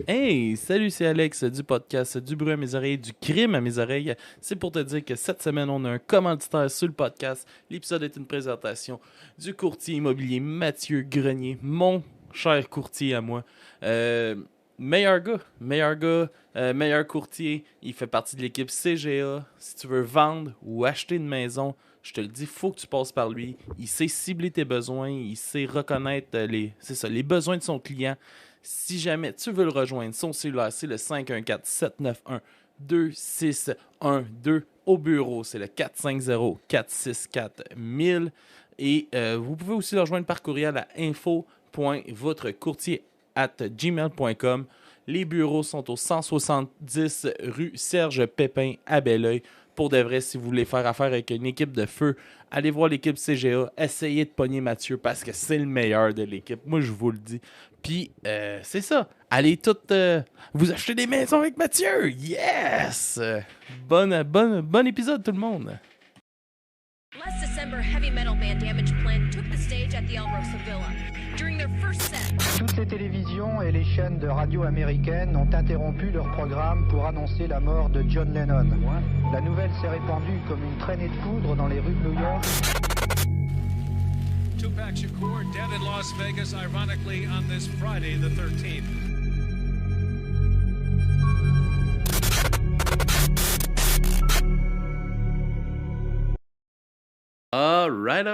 Hey, salut, c'est Alex du podcast Du bruit à mes oreilles, du crime à mes oreilles. C'est pour te dire que cette semaine, on a un commanditaire sur le podcast. L'épisode est une présentation du courtier immobilier Mathieu Grenier, mon cher courtier à moi. Euh, meilleur courtier. Il fait partie de l'équipe CGA. Si tu veux vendre ou acheter une maison, je te le dis, faut que tu passes par lui. Il sait cibler tes besoins, il sait reconnaître les besoins de son client. Si jamais tu veux le rejoindre, son cellulaire, c'est le 514-791-2612. Au bureau, c'est le 450-464-1000. Et vous pouvez aussi le rejoindre par courriel à info.votrecourtier@gmail.com. Les bureaux sont au 170 rue Serge Pépin à Belleuil. Pour de vrai, si vous voulez faire affaire avec une équipe de feu, allez voir l'équipe CGA. Essayez de pogner Mathieu parce que c'est le meilleur de l'équipe. Moi, je vous le dis. Puis, c'est ça. Allez toutes vous acheter des maisons avec Mathieu. Yes! Bon épisode, tout le monde. Last December, heavy metal band Damage Plan took the stage at the El Rosa Villa. During their first set, Toutes les télévisions et les chaînes de radio américaines ont interrompu leur programme pour annoncer la mort de John Lennon. La nouvelle s'est répandue comme une traînée de poudre dans les rues de New York. Tupac Shakur dead in Las Vegas, ironically, on this Friday, the 13th. Alright.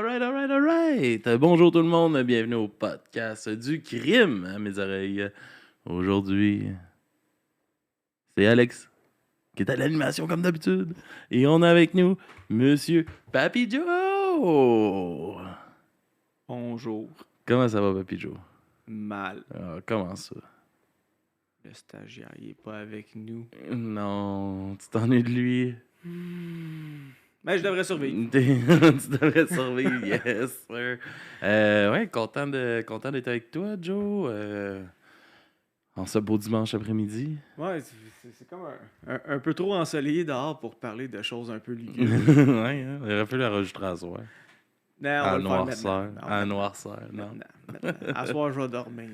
Bonjour tout le monde, bienvenue au podcast du crime à mes oreilles. Aujourd'hui, c'est Alex qui est à l'animation comme d'habitude. Et on a avec nous Monsieur Papy Joe. Bonjour. Comment ça va, Papy Joe? Mal. Ah, comment ça? Le stagiaire, il est pas avec nous. Non, tu t'ennuies de lui. Mais je devrais survivre. Tu devrais survivre, yes, sir. Ouais, content d'être avec toi, Joe. En ce beau dimanche après-midi. Ouais, c'est comme un peu trop ensoleillé dehors pour parler de choses un peu Ouais, lugubres. hein, il aurait fallu l'enregistrer à soir. Non, on À va le faire noirceur. maintenant. Non, À noirceur, non. maintenant. À soir, je vais dormir.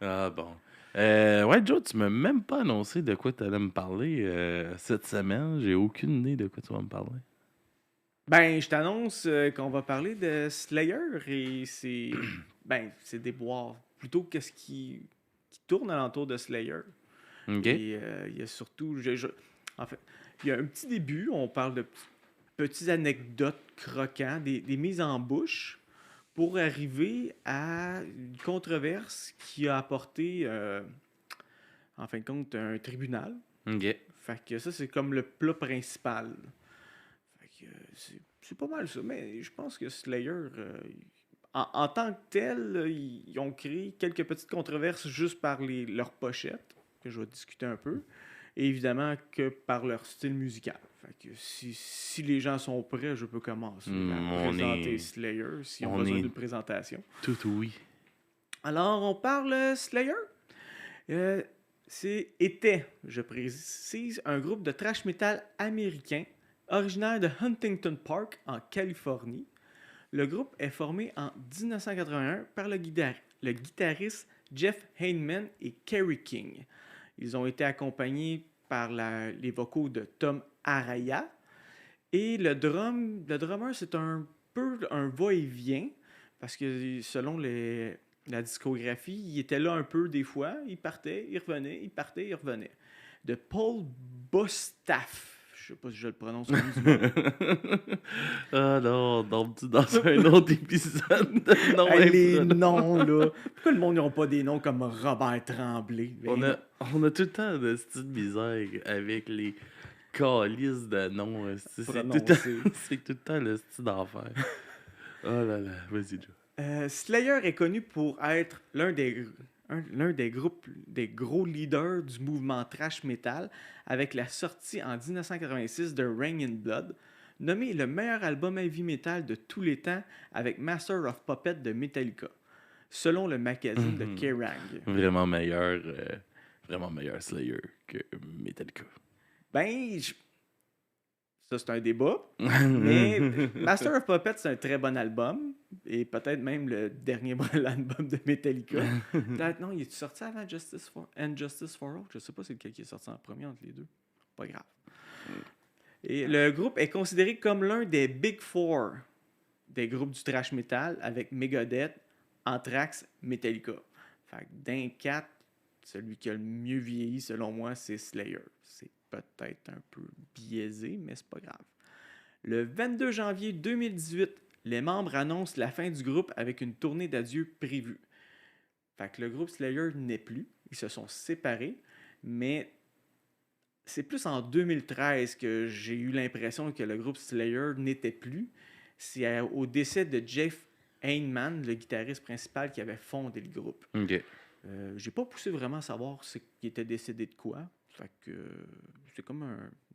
Ah bon. Ouais, Joe, tu m'as même pas annoncé de quoi tu allais me parler cette semaine. J'ai aucune idée de quoi tu vas me parler. Ben, je t'annonce qu'on va parler de Slayer et c'est des boires. Plutôt qu'est-ce qui tourne alentour de Slayer. OK? Et il y a surtout, en fait, il y a un petit début, on parle de petites anecdotes croquants, des mises en bouche, pour arriver à une controverse qui a apporté, en fin de compte, un tribunal. OK. Fait que ça, c'est comme le plat principal. Fait que c'est pas mal ça, mais je pense que Slayer, en tant que tel, ils ont créé quelques petites controverses juste par leurs pochettes, que je vais discuter un peu, et évidemment que par leur style musical. Fait que si les gens sont prêts, je peux commencer à présenter Slayer, s'ils ont besoin d'une présentation. Tout oui. Alors, on parle Slayer. Était, je précise, un groupe de thrash metal américain originaire de Huntington Park, en Californie. Le groupe est formé en 1981 par le guitariste Jeff Heineman et Kerry King. Ils ont été accompagnés par les vocaux de Tom Araya. Et le drummer, c'est un peu un va-et-vient, parce que selon la discographie, il était là un peu des fois, il partait, il revenait, il partait, il revenait. De Paul Bostaph. Je sais pas si je le prononce comme du monde. Ah non, dans un autre épisode de nom Hey, les impro- noms, là. Pourquoi le monde n'a pas des noms comme Robert Tremblay? On a tout le temps de style bizarre avec les calices de noms. C'est tout le temps le style d'enfer. Oh là là, vas-y, Joe. Slayer est connu pour être l'un des groupes, des gros leaders du mouvement thrash metal, avec la sortie en 1986 de Rain in Blood, nommé le meilleur album heavy metal de tous les temps avec Master of Puppets de Metallica, selon le magazine de Kerrang. Vraiment meilleur Slayer que Metallica. Ben, Ça, c'est un débat. Mais Master of Puppets, c'est un très bon album. Et peut-être même le dernier bon album de Metallica. Peut-être, non, il est sorti avant Justice for All? Je sais pas c'est lequel qui est sorti en premier entre les deux. Pas grave. Et le groupe est considéré comme l'un des Big Four des groupes du thrash metal avec Megadeth, Anthrax, Metallica. Fait que d'un 4, celui qui a le mieux vieilli, selon moi, c'est Slayer. C'est peut-être un peu biaisé, mais c'est pas grave. Le 22 janvier 2018, les membres annoncent la fin du groupe avec une tournée d'adieu prévue. Fait que le groupe Slayer n'est plus. Ils se sont séparés, mais c'est plus en 2013 que j'ai eu l'impression que le groupe Slayer n'était plus. C'est au décès de Jeff Heinemann, le guitariste principal, qui avait fondé le groupe. OK. J'ai pas poussé vraiment à savoir qu'il était décédé de quoi. Fait que c'est comme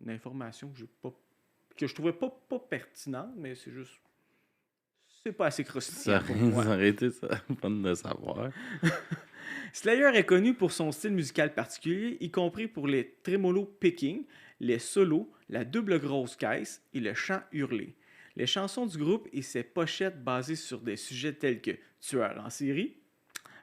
une information que je trouvais pas pertinente, mais c'est juste... C'est pas assez croustillant pour moi. Ça aurait été fun de savoir. Slayer est connu pour son style musical particulier, y compris pour les tremolo picking, les solos, la double grosse caisse et le chant hurlé. Les chansons du groupe et ses pochettes basées sur des sujets tels que tueurs en série,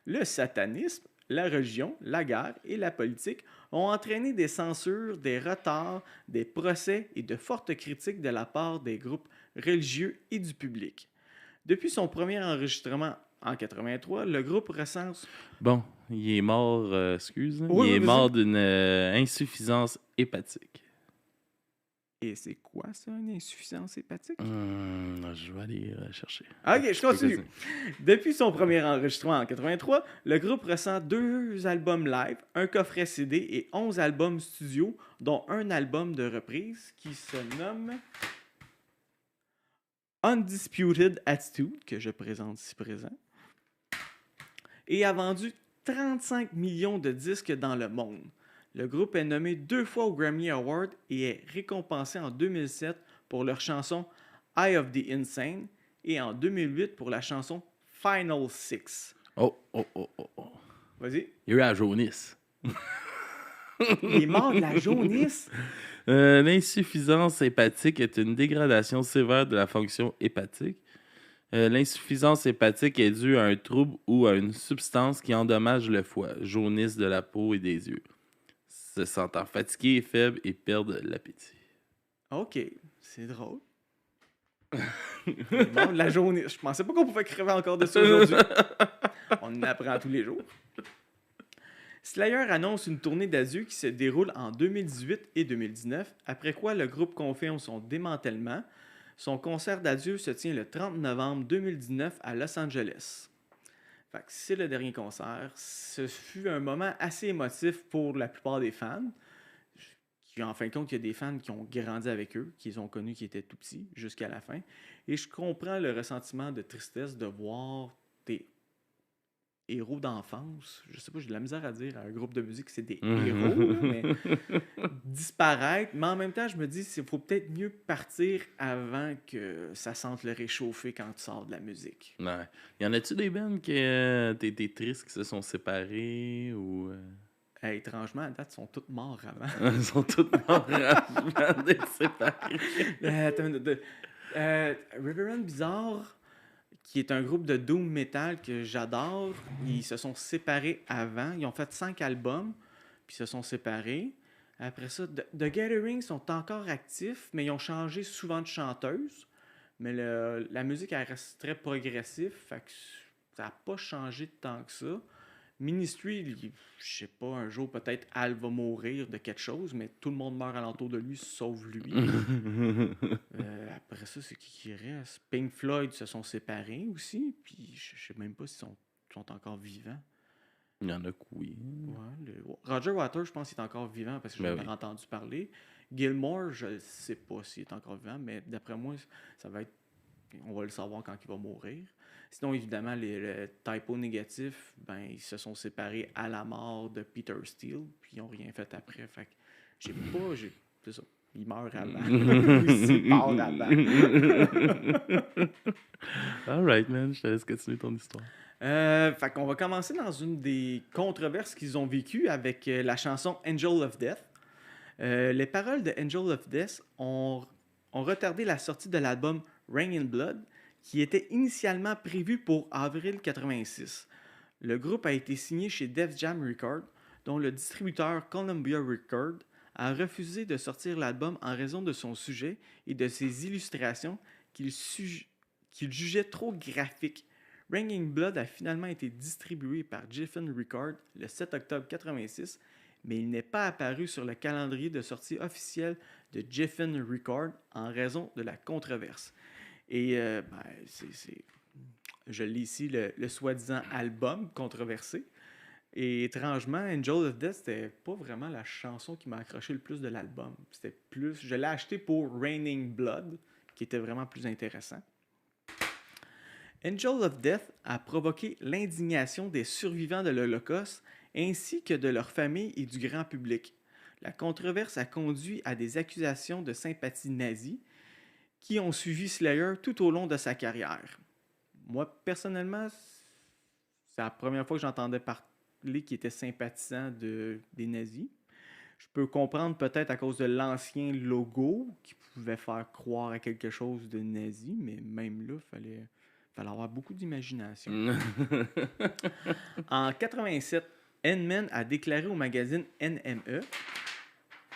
le satanisme, la religion, la guerre et la politique ont entraîné des censures, des retards, des procès et de fortes critiques de la part des groupes religieux et du public. Depuis son premier enregistrement en 83, le groupe recense... Bon, il est mort, excuse. Oui, il est vas-y. mort d'une insuffisance hépatique. Et c'est quoi ça, une insuffisance hépatique? Je vais aller chercher. Ok, je continue. Vas-y. Depuis son premier enregistrement en 83, le groupe ressent 2 albums live, un coffret CD et 11 albums studio, dont un album de reprise qui se nomme Undisputed Attitude, que je présente ici présent, et a vendu 35 millions de disques dans le monde. Le groupe est nommé 2 fois au Grammy Award et est récompensé en 2007 pour leur chanson Eye of the Insane et en 2008 pour la chanson Final Six. Oh. Vas-y. Il y a eu la jaunisse. Il est mort de la jaunisse. L'insuffisance hépatique est une dégradation sévère de la fonction hépatique. L'insuffisance hépatique est due à un trouble ou à une substance qui endommage le foie, jaunisse de la peau et des yeux. Se sentant fatigué et faible et perdre l'appétit. OK, c'est drôle. Il est mort de la jaunisse. Je pensais pas qu'on pouvait crever encore de ça aujourd'hui. On en apprend tous les jours. Slayer annonce une tournée d'adieu qui se déroule en 2018 et 2019, après quoi le groupe confirme son démantèlement. Son concert d'adieu se tient le 30 novembre 2019 à Los Angeles. Fait que c'est le dernier concert. Ce fut un moment assez émotif pour la plupart des fans. En fin de compte, il y a des fans qui ont grandi avec eux, qui les ont connus, qui étaient tout petits, jusqu'à la fin. Et je comprends le ressentiment de tristesse de voir des héros d'enfance, je sais pas, j'ai de la misère à dire à un groupe de musique que c'est des héros, là, mais disparaître. Mais en même temps, je me dis qu'il faut peut-être mieux partir avant que ça sente le réchauffer quand tu sors de la musique. Ouais. Y en a-tu des bands qui t'es triste qui se sont séparés ou... Étrangement, à date, ils sont tous morts avant. Ils sont tous morts avant d'être séparés. Reverend Bizarre, qui est un groupe de doom metal que j'adore, ils se sont séparés avant. Ils ont fait 5 albums, puis se sont séparés. Après ça, The Gathering sont encore actifs, mais ils ont changé souvent de chanteuse. Mais la musique, elle reste très progressive, fait que ça n'a pas changé tant que ça. Ministry, je sais pas, un jour peut-être Al va mourir de quelque chose, mais tout le monde meurt alentour de lui, sauf lui. Après ça, c'est qui reste? Pink Floyd se sont séparés aussi, puis je sais même pas s'ils sont encore vivants. Il y en a que oui. Ouais, Roger Waters, je pense qu'il est encore vivant parce que j'en ai entendu parler. Gilmour, je ne sais pas s'il est encore vivant, mais d'après moi, ça va être... On va le savoir quand il va mourir. Sinon, évidemment, les typos négatifs, ben, ils se sont séparés à la mort de Peter Steele, puis ils n'ont rien fait après. Fait que c'est ça. Il meurt avant. Il se part avant. All right, man. Je te laisse continuer ton histoire. Fait qu'on va commencer dans une des controverses qu'ils ont vécues avec la chanson Angel of Death. Les paroles de Angel of Death ont ont retardé la sortie de l'album Rain in Blood, qui était initialement prévu pour avril 86. Le groupe a été signé chez Def Jam Records, dont le distributeur Columbia Records a refusé de sortir l'album en raison de son sujet et de ses illustrations qu'il jugeait trop graphiques. Rain in Blood a finalement été distribué par Geffen Records le 7 octobre 86, mais il n'est pas apparu sur le calendrier de sortie officiel de Geffen Records en raison de la controverse. Et je lis ici le soi-disant album controversé. Et étrangement, Angel of Death, c'était pas vraiment la chanson qui m'a accroché le plus de l'album. C'était plus, je l'ai acheté pour Raining Blood, qui était vraiment plus intéressant. Angel of Death a provoqué l'indignation des survivants de l'Holocauste ainsi que de leurs familles et du grand public. La controverse a conduit à des accusations de sympathie nazie qui ont suivi Slayer tout au long de sa carrière. Moi, personnellement, c'est la première fois que j'entendais parler qu'il était sympathisant des nazis. Je peux comprendre peut-être à cause de l'ancien logo qui pouvait faire croire à quelque chose de nazi, mais même là, il fallait avoir beaucoup d'imagination. En 87, N-Man a déclaré au magazine NME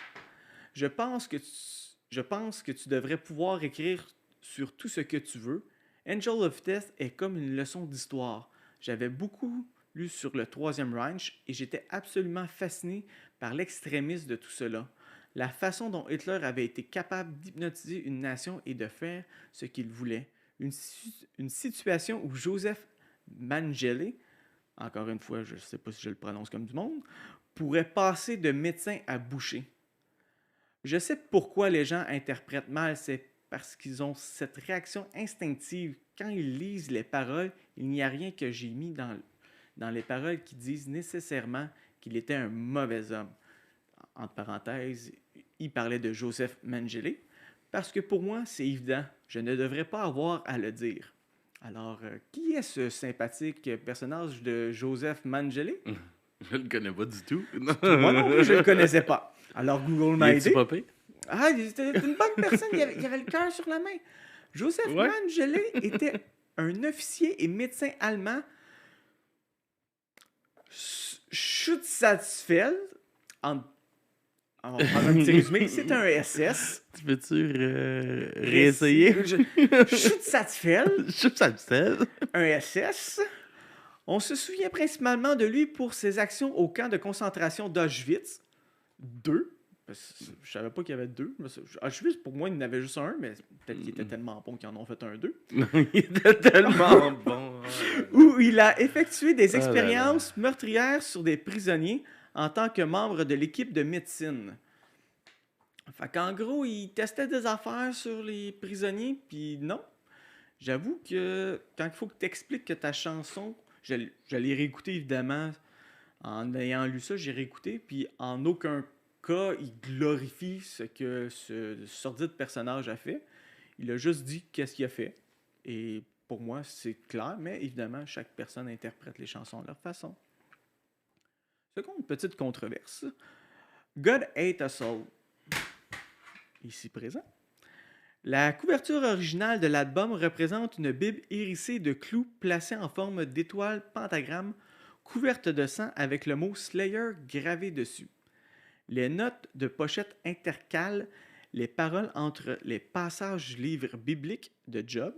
« Je pense que tu devrais pouvoir écrire sur tout ce que tu veux. Angel of Death est comme une leçon d'histoire. J'avais beaucoup lu sur le Troisième Reich et j'étais absolument fasciné par l'extrémisme de tout cela. La façon dont Hitler avait été capable d'hypnotiser une nation et de faire ce qu'il voulait. Une situation où Joseph Mengele, encore une fois, je ne sais pas si je le prononce comme du monde, pourrait passer de médecin à boucher. Je sais pourquoi les gens interprètent mal, c'est parce qu'ils ont cette réaction instinctive. Quand ils lisent les paroles, il n'y a rien que j'ai mis dans les paroles qui disent nécessairement qu'il était un mauvais homme. Entre parenthèses, il parlait de Joseph Mengele, parce que pour moi, c'est évident, je ne devrais pas avoir à le dire. Alors, qui est ce sympathique personnage de Joseph Mengele? Je le connais pas du tout. Moi non plus, je le connaissais pas. Alors, Google m'a aidé. Popé? Ah, c'était une bonne personne, il avait le cœur sur la main. Joseph Mengele était un officier et médecin allemand. Schutzsatzfeld, on va prendre un petit résumé, c'est un SS. Tu peux-tu réessayer? Schutzsatzfeld, Schutzsatzfeld. un SS. On se souvient principalement de lui pour ses actions au camp de concentration d'Auschwitz. 2. Je savais pas qu'il y avait 2. Auschwitz, pour moi, il y en avait juste un, mais peut-être qu'il était tellement bon qu'ils en ont fait un 2. Il était tellement bon. Où il a effectué des expériences meurtrières sur des prisonniers en tant que membre de l'équipe de médecine. Fait qu'en gros, il testait des affaires sur les prisonniers, puis non. J'avoue que quand il faut que tu expliques que ta chanson, je l'ai réécouté évidemment, en ayant lu ça, j'ai réécouté, puis en aucun cas, il glorifie ce que ce sordide personnage a fait. Il a juste dit qu'est-ce qu'il a fait. Et pour moi, c'est clair, mais évidemment, chaque personne interprète les chansons de leur façon. Seconde petite controverse. God Hate Us All, ici présent. La couverture originale de l'album représente une Bible hérissée de clous placée en forme d'étoile pentagramme couverte de sang avec le mot Slayer gravé dessus. Les notes de pochette intercalent les paroles entre les passages du livre biblique de Job,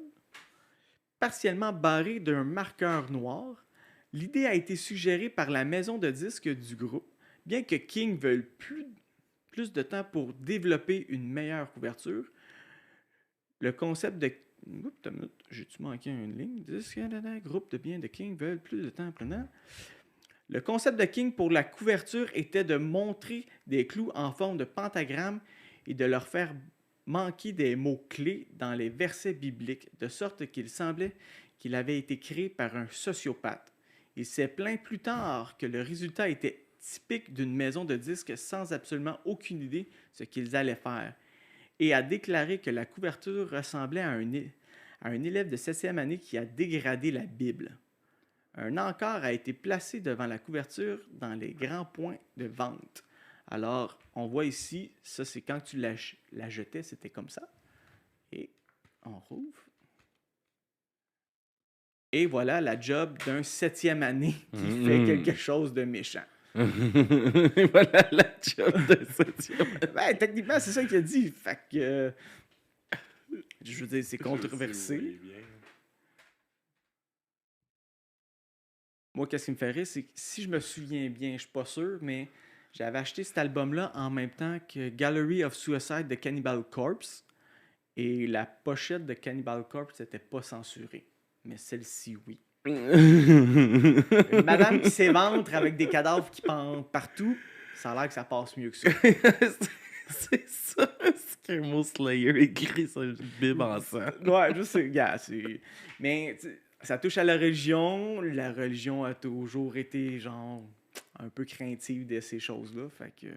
partiellement barrés d'un marqueur noir. L'idée a été suggérée par la maison de disques du groupe, bien que King veuille plus de temps pour développer une meilleure couverture. Le concept de... J'ai-tu manqué une ligne? Groupe de biens de King veulent plus de temps prenant. Le concept de King pour la couverture était de montrer des clous en forme de pentagramme et de leur faire manquer des mots-clés dans les versets bibliques, de sorte qu'il semblait qu'il avait été créé par un sociopathe. Il s'est plaint plus tard que le résultat était typique d'une maison de disques sans absolument aucune idée de ce qu'ils allaient faire, et a déclaré que la couverture ressemblait à un élève de 7e année qui a dégradé la Bible. Un encart a été placé devant la couverture dans les grands points de vente. Alors, on voit ici, ça c'est quand tu la jetais, c'était comme ça. Et on rouvre. Et voilà la job d'un 7e année qui fait quelque chose de méchant. Voilà la job de 7e. Ben, techniquement, c'est ça qu'il a dit. Fait que. Je veux dire, c'est controversé. Moi, qu'est-ce qui me fait rire, c'est que si je me souviens bien, je suis pas sûr, mais j'avais acheté cet album-là en même temps que Gallery of Suicide de Cannibal Corpse. Et la pochette de Cannibal Corpse n'était pas censurée. Mais celle-ci, oui. Une madame qui s'éventre avec des cadavres qui pendent partout, ça a l'air que ça passe mieux que ça. C'est ça, ce qu'un mot Slayer écrit sur une bib en sang. Ouais, je sais, gars, c'est... Mais ça touche à la religion. La religion a toujours été, genre, un peu craintive de ces choses-là. Fait que...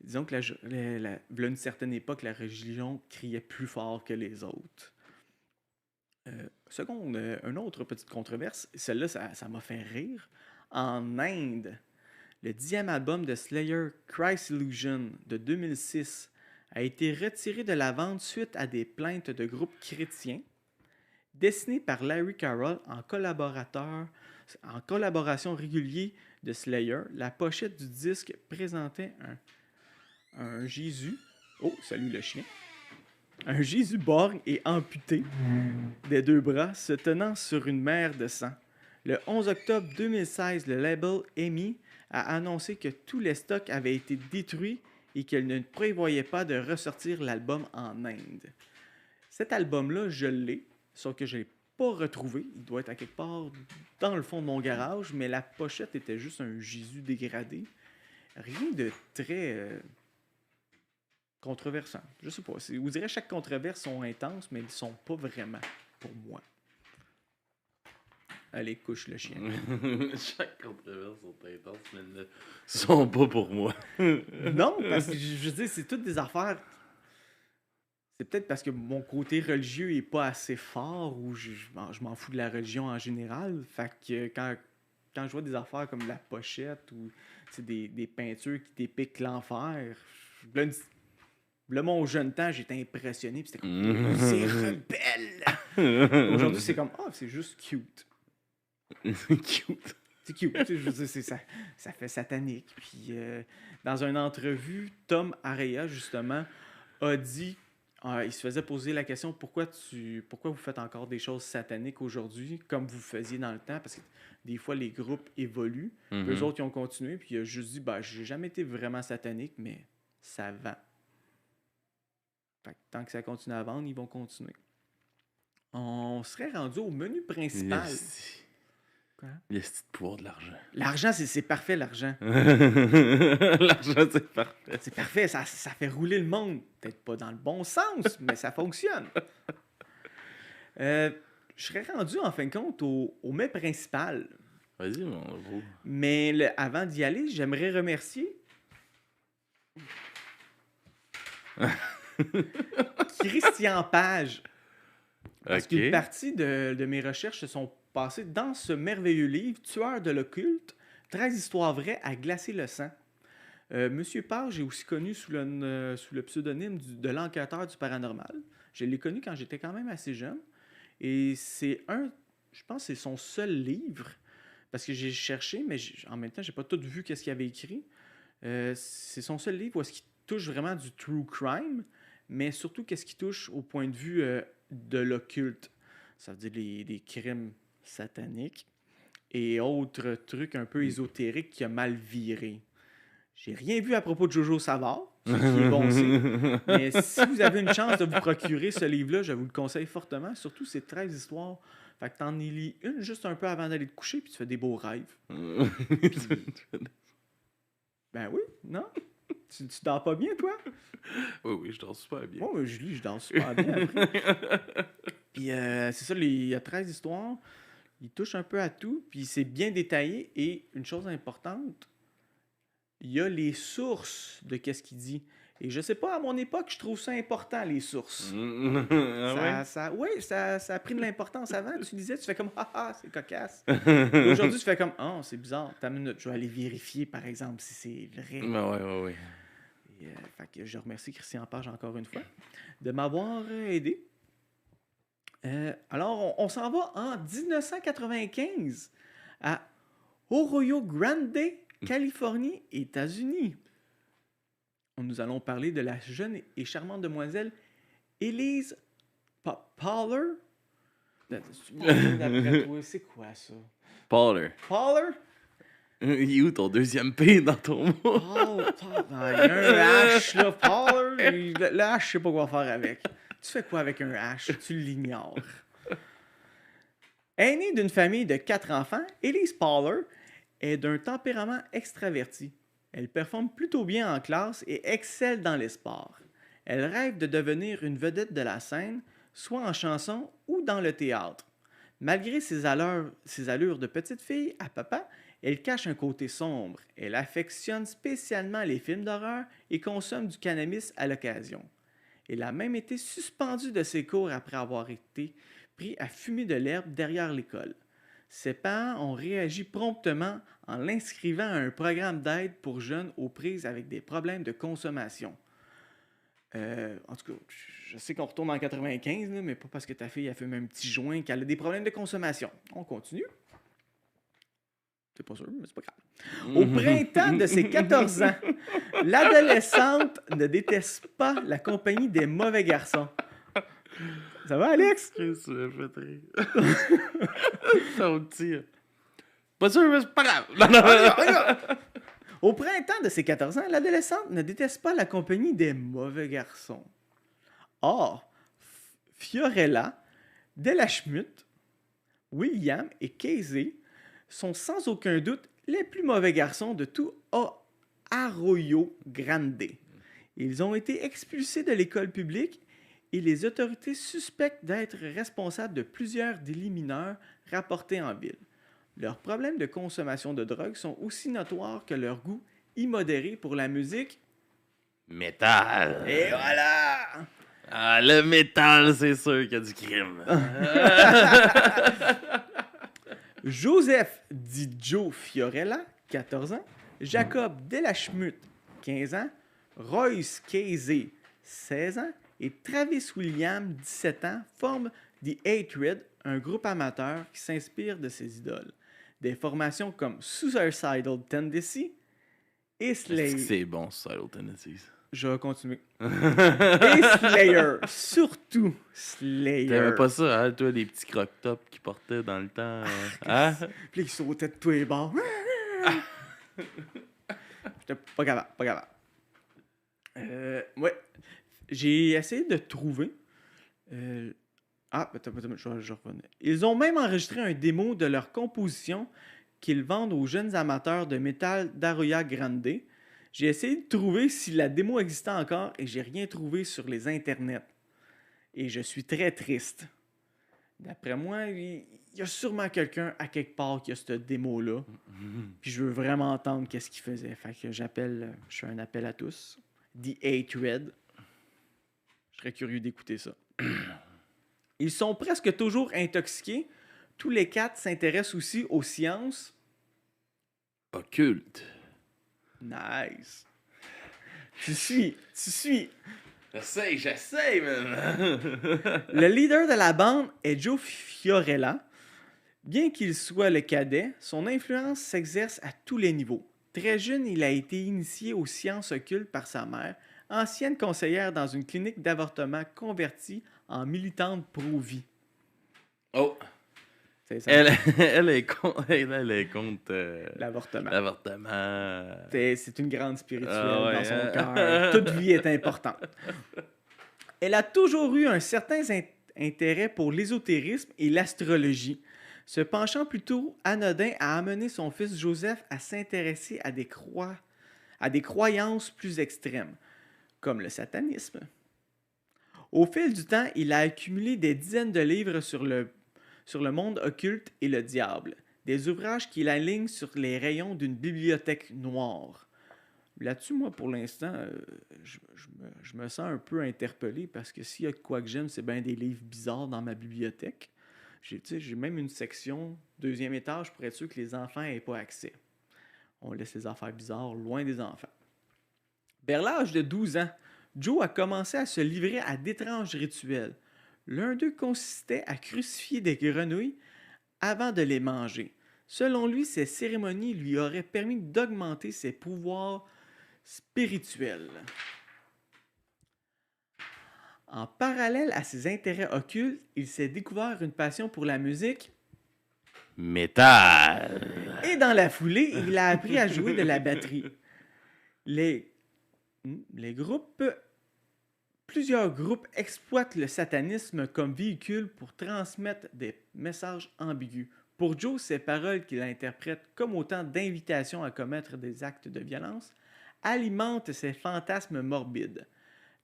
Disons que v'là une certaine époque, la religion criait plus fort que les autres. Une autre petite controverse, celle-là, ça m'a fait rire. En Inde, le 10e album de Slayer, Christ Illusion, de 2006, a été retiré de la vente suite à des plaintes de groupes chrétiens. Dessiné par Larry Carroll en collaboration régulière de Slayer, la pochette du disque présentait un Jésus. Oh, salut le chien. Un Jésus borgne et amputé des 2 bras, se tenant sur une mer de sang. Le 11 octobre 2016, le label EMI a annoncé que tous les stocks avaient été détruits et qu'elle ne prévoyait pas de ressortir l'album en Inde. Cet album-là, je l'ai, sauf que je ne l'ai pas retrouvé. Il doit être à quelque part dans le fond de mon garage, mais la pochette était juste un Jésus dégradé. Rien de très controversant. Je sais pas. Vous direz chaque controverse sont intenses, mais ils sont pas vraiment pour moi. Allez, couche le chien. Chaque controverse sont intenses, mais ne sont pas pour moi. Non, parce que je veux dire, c'est toutes des affaires. C'est peut-être parce que mon côté religieux est pas assez fort ou je m'en fous de la religion en général. Fait que quand je vois des affaires comme la pochette ou des peintures qui dépiquent l'enfer, là, mon jeune temps, j'étais impressionné. Puis c'était comme, c'est rebelle. Aujourd'hui, c'est comme, c'est juste cute. Cute. C'est cute. Je veux dire, ça fait satanique. Puis, dans une entrevue, Tom Araya, justement, a dit, il se faisait poser la question, pourquoi vous faites encore des choses sataniques aujourd'hui, comme vous faisiez dans le temps? Parce que des fois, les groupes évoluent. Eux autres, ils ont continué. Puis, il a juste dit, j'ai jamais été vraiment satanique, mais ça vend. Fait que tant que ça continue à vendre, ils vont continuer. On serait rendu au menu principal. Quoi? Le petit pouvoir de l'argent. L'argent, c'est parfait, l'argent. L'argent, c'est parfait. C'est parfait, ça fait rouler le monde. Peut-être pas dans le bon sens, mais ça fonctionne. Je serais rendu, en fin de compte, au mets principal. Vas-y, mon gros. Mais avant d'y aller, j'aimerais remercier... Christian Page. Parce qu'une partie de mes recherches se sont passées dans ce merveilleux livre, Tueur de l'occulte, 13 histoires vraies à glacer le sang. Monsieur Page est aussi connu sous le pseudonyme de l'enquêteur du paranormal. Je l'ai connu quand j'étais quand même assez jeune. Et je pense que c'est son seul livre, parce que j'ai cherché, mais en même temps, j'ai pas tout vu qu'est-ce qu'il avait écrit. C'est son seul livre où est-ce qu'il touche vraiment du true crime, mais surtout qu'est-ce qui touche au point de vue de l'occulte. Ça veut dire des crimes sataniques et autres trucs un peu ésotériques qui a mal viré. J'ai rien vu à propos de Jojo Savard, ce qui est bon signe. Mais si vous avez une chance de vous procurer ce livre-là, je vous le conseille fortement. Surtout ces 13 histoires. Fait que t'en y lis une juste un peu avant d'aller te coucher, puis tu fais des beaux rêves. Ben oui, non? Tu dors pas bien, toi? Oui, je dors super bien. Moi, je dors super bien après. Puis c'est ça, il y a 13 histoires. Il touche un peu à tout, puis c'est bien détaillé. Et une chose importante, il y a les sources de qu'est-ce qu'il dit. Et je sais pas, à mon époque, je trouve ça important, les sources. Ça a pris de l'importance avant. Tu disais, tu fais comme, c'est cocasse. Aujourd'hui, tu fais comme, c'est bizarre. T'as une minute, je vais aller vérifier, par exemple, si c'est vrai. Oui. Fait que je remercie Christian Page encore une fois de m'avoir aidé. Alors, on s'en va en 1995 à Arroyo Grande, Californie, États-Unis. Nous allons parler de la jeune et charmante demoiselle Elise Pollard. D'après toi, c'est quoi ça? Pollard. Pollard? Il est où ton deuxième P dans ton mot? Il y a un H, là, Pollard. Le H, je sais pas quoi faire avec. Tu fais quoi avec un H? Tu l'ignores. Aînée d'une famille de 4 enfants, Elise Pollard est d'un tempérament extraverti. Elle performe plutôt bien en classe et excelle dans les sports. Elle rêve de devenir une vedette de la scène, soit en chanson ou dans le théâtre. Malgré ses allures de petite fille à papa, elle cache un côté sombre. Elle affectionne spécialement les films d'horreur et consomme du cannabis à l'occasion. Elle a même été suspendue de ses cours après avoir été pris à fumer de l'herbe derrière l'école. Ses parents ont réagi promptement en l'inscrivant à un programme d'aide pour jeunes aux prises avec des problèmes de consommation. En tout cas, je sais qu'on retourne en 95, là, mais pas parce que ta fille a fumé un petit joint qu'elle a des problèmes de consommation. On continue. C'est pas sûr, mais c'est pas grave. Au printemps de ses 14 ans, l'adolescente ne déteste pas la compagnie des mauvais garçons. Ça va, Alex? Ça me fait rire. Son petit. Pas sûr, mais c'est pas grave. Non. Au printemps de ses 14 ans, l'adolescente ne déteste pas la compagnie des mauvais garçons. Or, Fiorella, Della Schmidt, William et Casey sont sans aucun doute les plus mauvais garçons de tout Arroyo Grande. Ils ont été expulsés de l'école publique et les autorités suspectent d'être responsables de plusieurs délits mineurs rapportés en ville. Leurs problèmes de consommation de drogue sont aussi notoires que leur goût immodéré pour la musique. Métal. Et voilà! Ah, le métal, c'est sûr qu'il y a du crime. Joseph dit Joe Fiorella, 14 ans. Jacob Della Schmidt, 15 ans. Royce Casey, 16 ans. Et Travis William, 17 ans, forment The Hatred, un groupe amateur qui s'inspire de ses idoles. Des formations comme Suicidal Tendency et Slayer. C'est bon, Suicidal Tendencies. Je vais continuer. Et Slayer. Surtout Slayer. T'aimais pas ça, hein, toi, les petits croque-tops qu'ils portaient dans le temps? Hein? Puis ils sautaient de tous les bords. J'étais pas capable. Ouais. J'ai essayé de trouver. Attends, je revenais. Ils ont même enregistré un démo de leur composition qu'ils vendent aux jeunes amateurs de métal d'Arroyo Grande. J'ai essayé de trouver si la démo existait encore et j'ai rien trouvé sur les internets. Et je suis très triste. D'après moi, il y a sûrement quelqu'un à quelque part qui a cette démo-là. Puis je veux vraiment entendre qu'est-ce qu'il faisait. Fait que je fais un appel à tous. The Hatred. Je serais curieux d'écouter ça. Ils sont presque toujours intoxiqués. Tous les 4 s'intéressent aussi aux sciences. Occulte. Nice. Tu suis. J'essaie, man. Le leader de la bande est Joe Fiorella. Bien qu'il soit le cadet, son influence s'exerce à tous les niveaux. Très jeune, il a été initié aux sciences occultes par sa mère, ancienne conseillère dans une clinique d'avortement convertie en militante pro-vie. Oh! C'est ça. Elle est contre L'avortement. L'avortement. C'est une grande spirituelle ouais, dans son cœur. Toute vie est importante. Elle a toujours eu un certain intérêt pour l'ésotérisme et l'astrologie. Se penchant plutôt anodin a amené son fils Joseph à s'intéresser à des croyances plus extrêmes, comme le satanisme. Au fil du temps, il a accumulé des dizaines de livres sur le monde occulte et le diable, des ouvrages qu'il aligne sur les rayons d'une bibliothèque noire. Là-dessus, moi, pour l'instant, je me sens un peu interpellé parce que s'il y a de quoi que j'aime, c'est bien des livres bizarres dans ma bibliothèque. J'ai même une section, 2e étage, pour être sûr que les enfants n'aient pas accès. On laisse les affaires bizarres loin des enfants. Vers l'âge de 12 ans, Joe a commencé à se livrer à d'étranges rituels. L'un d'eux consistait à crucifier des grenouilles avant de les manger. Selon lui, ces cérémonies lui auraient permis d'augmenter ses pouvoirs spirituels. En parallèle à ses intérêts occultes, il s'est découvert une passion pour la musique Métal. et dans la foulée, il a appris à jouer de la batterie. Plusieurs groupes exploitent le satanisme comme véhicule pour transmettre des messages ambigus. Pour Joe, ces paroles qu'il interprète comme autant d'invitations à commettre des actes de violence alimentent ses fantasmes morbides.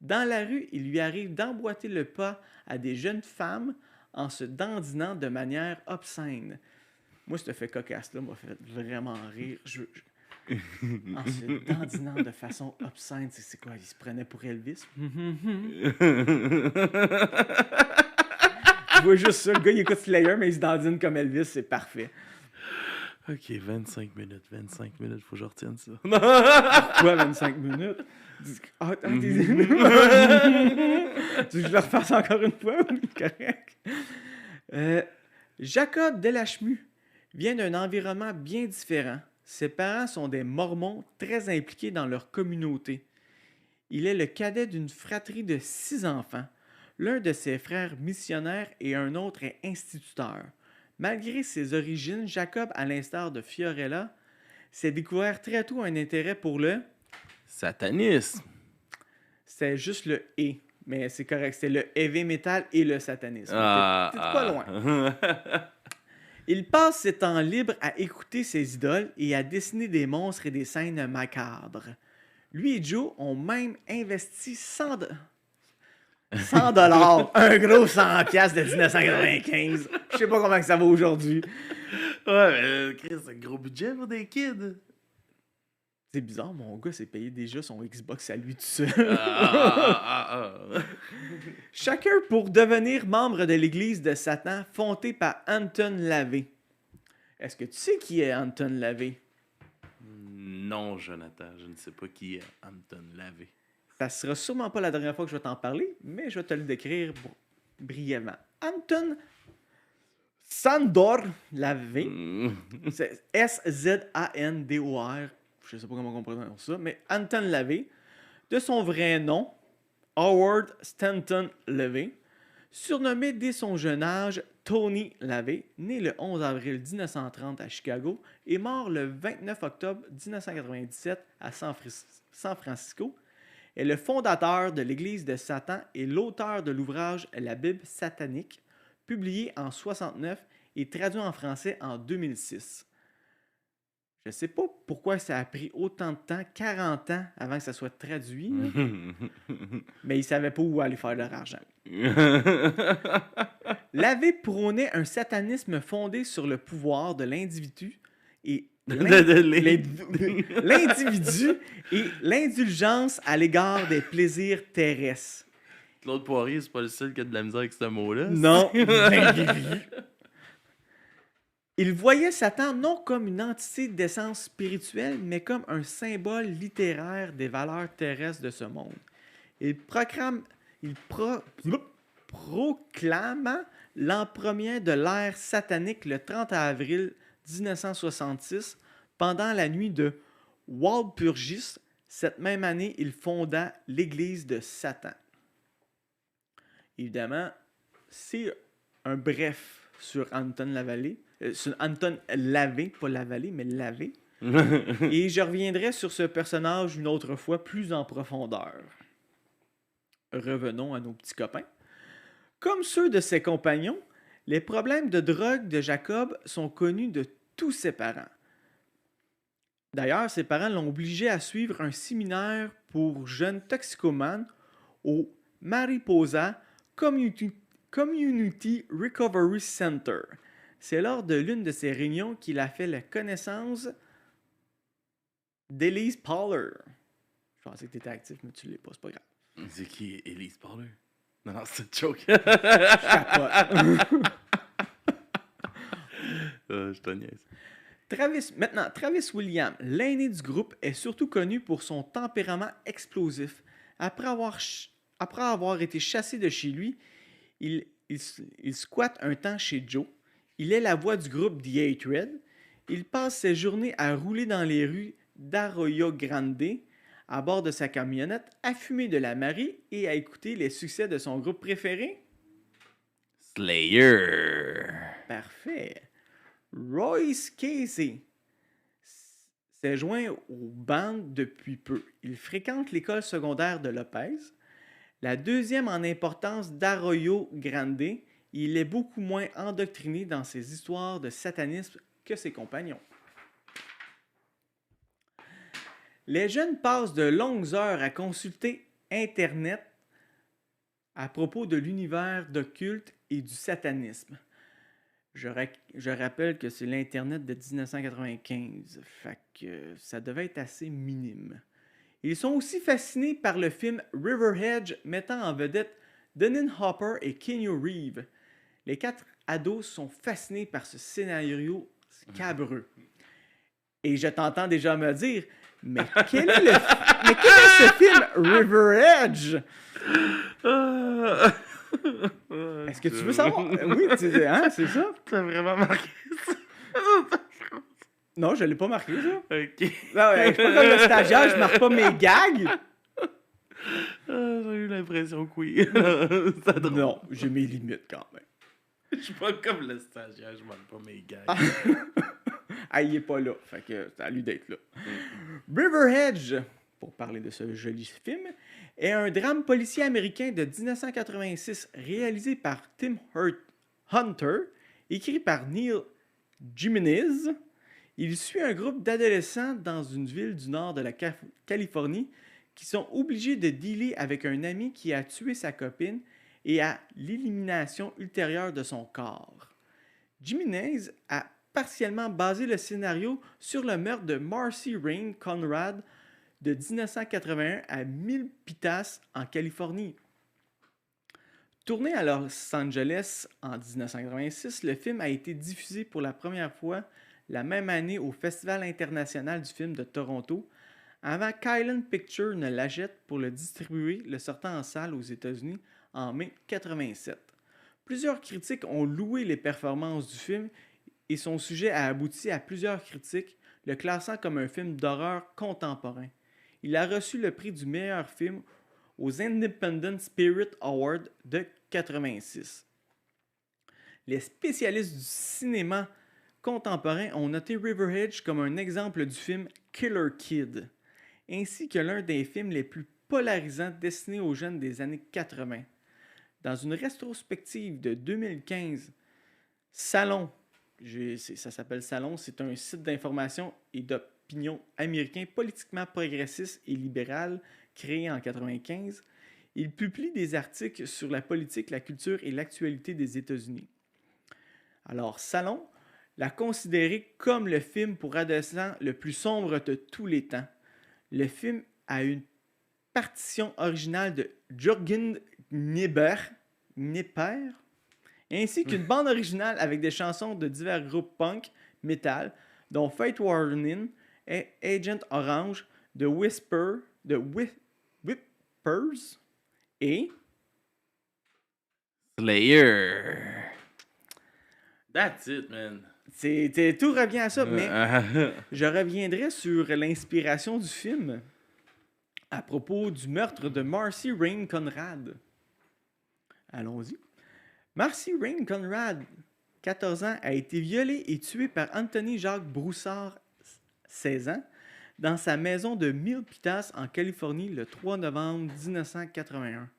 Dans la rue, il lui arrive d'emboîter le pas à des jeunes femmes en se dandinant de manière obscène. Moi, ce fait cocasse-là m'a fait vraiment rire. En se dandinant de façon obscène, c'est quoi? Il se prenait pour Elvis? Je vois juste ça. Le gars, il écoute Slayer, mais il se dandine comme Elvis. C'est parfait. Ok, 25 minutes, faut que je retienne ça. Pourquoi 25 minutes? Ah, tu veux que je le refasse encore une fois? Correct. Jacob Delachmu vient d'un environnement bien différent. Ses parents sont des Mormons très impliqués dans leur communauté. Il est le cadet d'une fratrie de 6 enfants. L'un de ses frères missionnaire et un autre est instituteur. Malgré ses origines, Jacob, à l'instar de Fiorella, s'est découvert très tôt un intérêt pour le... Satanisme. C'est juste le « et », mais c'est correct. C'est le heavy metal et le satanisme. T'es pas loin. Il passe ses temps libres à écouter ses idoles et à dessiner des monstres et des scènes macabres. Lui et Joe ont même investi 100 $, un gros 100$ de 1995. Je sais pas comment que ça va aujourd'hui. Ouais, mais Chris, c'est un gros budget pour des kids. C'est bizarre, mon gars s'est payé déjà son Xbox à lui tout seul. Chacun pour devenir membre de l'église de Satan fondée par Anton LaVey. Est-ce que tu sais qui est Anton LaVey? Non, Jonathan, je ne sais pas qui est Anton LaVey. Ça sera sûrement pas la dernière fois que je vais t'en parler, mais je vais te le décrire brièvement. Anton Sandor LaVey, c'est S-Z-A-N-D-O-R, je sais pas comment on prononce ça, mais Anton LaVey, de son vrai nom, Howard Stanton LaVey, surnommé dès son jeune âge Tony LaVey, né le 11 avril 1930 à Chicago et mort le 29 octobre 1997 à San Francisco, est le fondateur de l'Église de Satan et l'auteur de l'ouvrage La Bible satanique, publié en 1969 et traduit en français en 2006. Je ne sais pas pourquoi ça a pris autant de temps, 40 ans, avant que ça soit traduit, mais il ne savait pas où aller faire leur argent. LaVey prônait un satanisme fondé sur le pouvoir de l'individu et l'individu et l'indulgence à l'égard des plaisirs terrestres. Claude Poirier, c'est pas le seul qui a de la misère avec ce mot-là. Non. Il voyait Satan non comme une entité d'essence spirituelle, mais comme un symbole littéraire des valeurs terrestres de ce monde. Il proclama l'an premier de l'ère satanique le 30 avril 1966, pendant la nuit de Walpurgis. Cette même année, il fonda l'Église de Satan. Évidemment, c'est un bref sur Anton LaVey. Sur Anton LaVey, pas LaVey, mais LaVey. Et je reviendrai sur ce personnage une autre fois plus en profondeur. Revenons à nos petits copains. Comme ceux de ses compagnons, les problèmes de drogue de Jacob sont connus de tous ses parents. D'ailleurs, ses parents l'ont obligé à suivre un séminaire pour jeunes toxicomanes au Mariposa Community Recovery Center. C'est lors de l'une de ces réunions qu'il a fait la connaissance d'Elise Pollard. Je pensais que tu étais actif, mais tu ne l'es pas, c'est pas grave. C'est qui, Elise Pollard? Non, c'est une joke. Je capote. Je te niaise. Travis Williams, l'aîné du groupe, est surtout connu pour son tempérament explosif. Après avoir été chassé de chez lui, il squatte un temps chez Joe. Il est la voix du groupe The Hatred. Il passe ses journées à rouler dans les rues d'Arroyo Grande à bord de sa camionnette, à fumer de la Marie et à écouter les succès de son groupe préféré. Slayer. Parfait. Royce Casey s'est joint aux bandes depuis peu. Il fréquente l'école secondaire de Lopez, la deuxième en importance d'Arroyo Grande. Il est beaucoup moins endoctriné dans ses histoires de satanisme que ses compagnons. Les jeunes passent de longues heures à consulter Internet à propos de l'univers d'occulte et du satanisme. Je rappelle que c'est l'Internet de 1995, fait que ça devait être assez minime. Ils sont aussi fascinés par le film Riverhead mettant en vedette Dennin Hopper et Keanu Reeves. Les 4 ados sont fascinés par ce scénario scabreux. Et je t'entends déjà me dire, mais quel est ce film Riverhead? Est-ce que tu veux savoir? Oui, c'est ça? T'as vraiment marqué ça? Non, je l'ai pas marqué, ça. Ok. Non, je suis pas comme le stagiaire, je marque pas mes gags. J'ai eu l'impression que oui. Ça drôle. Non, j'ai mes limites quand même. Je suis pas comme le stagiaire, je marque pas mes gars. Ah, il est pas là, fait que c'est à lui d'être là. Riverhead, pour parler de ce joli film, est un drame policier américain de 1986 réalisé par Tim Hunter, écrit par Neil Jimenez. Il suit un groupe d'adolescents dans une ville du nord de la Californie qui sont obligés de dealer avec un ami qui a tué sa copine et à l'élimination ultérieure de son corps. Jimenez a partiellement basé le scénario sur le meurtre de Marcy Rain Conrad de 1981 à Milpitas, en Californie. Tourné à Los Angeles en 1986, le film a été diffusé pour la première fois la même année au Festival international du film de Toronto, avant qu'Island Pictures ne l'achète pour le distribuer, le sortant en salle aux États-Unis en mai 1987. Plusieurs critiques ont loué les performances du film et son sujet a abouti à plusieurs critiques, le classant comme un film d'horreur contemporain. Il a reçu le prix du meilleur film aux Independent Spirit Awards de 1986. Les spécialistes du cinéma contemporain ont noté Riverhead comme un exemple du film Killer Kid, ainsi que l'un des films les plus polarisants destinés aux jeunes des années 80. Dans une rétrospective de 2015, Salon, ça s'appelle Salon, c'est un site d'information et d'opinion américain politiquement progressiste et libéral créé en 1995. Il publie des articles sur la politique, la culture et l'actualité des États-Unis. Alors, Salon l'a considéré comme le film pour adolescents le plus sombre de tous les temps. Le film a une partition originale de Jürgen Nieper, ainsi qu'une bande originale avec des chansons de divers groupes punk, metal, dont Fate Warning et Agent Orange, The Whippers et Slayer. That's it, man. Tout revient à ça, mais je reviendrai sur l'inspiration du film à propos du meurtre de Marcy Rain Conrad. Allons-y. Marcy Rain Conrad, 14 ans, a été violée et tuée par Anthony Jacques Broussard, 16 ans, dans sa maison de Milpitas, en Californie, le 3 novembre 1981.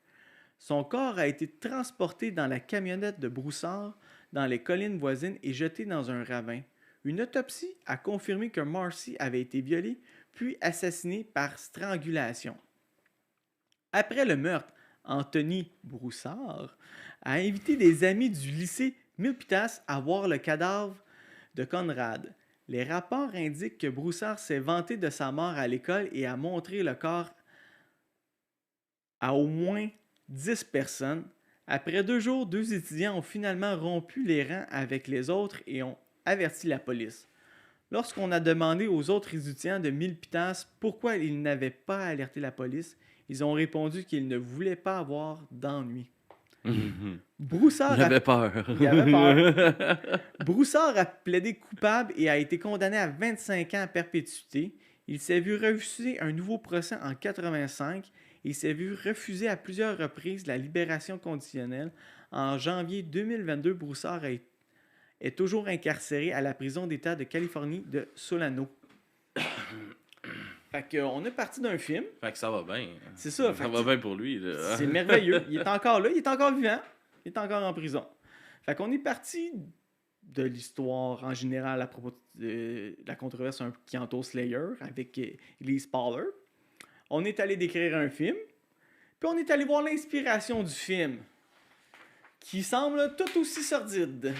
Son corps a été transporté dans la camionnette de Broussard dans les collines voisines et jeté dans un ravin. Une autopsie a confirmé que Marcy avait été violée puis assassinée par strangulation. Après le meurtre, Anthony Broussard a invité des amis du lycée Milpitas à voir le cadavre de Conrad. Les rapports indiquent que Broussard s'est vanté de sa mort à l'école et a montré le corps à au moins 10 personnes. Après 2 jours, 2 étudiants ont finalement rompu les rangs avec les autres et ont averti la police. Lorsqu'on a demandé aux autres étudiants de Milpitas pourquoi ils n'avaient pas alerté la police, ils ont répondu qu'ils ne voulaient pas avoir d'ennui. Broussard Il avait peur. Il avait peur. Broussard a plaidé coupable et a été condamné à 25 ans à perpétuité. Il s'est vu refuser un nouveau procès en 85 et il s'est vu refuser à plusieurs reprises la libération conditionnelle. En janvier 2022, Broussard est toujours incarcéré à la prison d'État de Californie de Solano. Fait qu'on est parti d'un film. Fait que ça va bien. C'est ça. Ça va bien pour lui. Là. C'est merveilleux. Il est encore là, il est encore vivant, il est encore en prison. Fait qu'on est parti de l'histoire en général à propos de la controverse qui entoure Slayer avec Elise Pollard. On est allé décrire un film, puis on est allé voir l'inspiration du film, qui semble tout aussi sordide.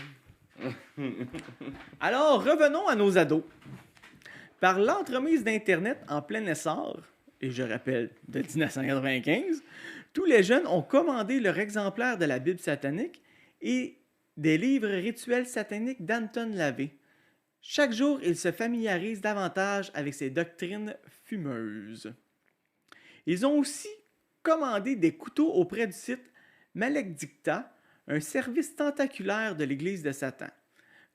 Alors, revenons à nos ados. Par l'entremise d'Internet en plein essor, et je rappelle, de 1995, tous les jeunes ont commandé leur exemplaire de la Bible satanique et des livres rituels sataniques d'Anton LaVey. Chaque jour, ils se familiarisent davantage avec ces doctrines fumeuses. Ils ont aussi commandé des couteaux auprès du site Maledicta, un service tentaculaire de l'Église de Satan.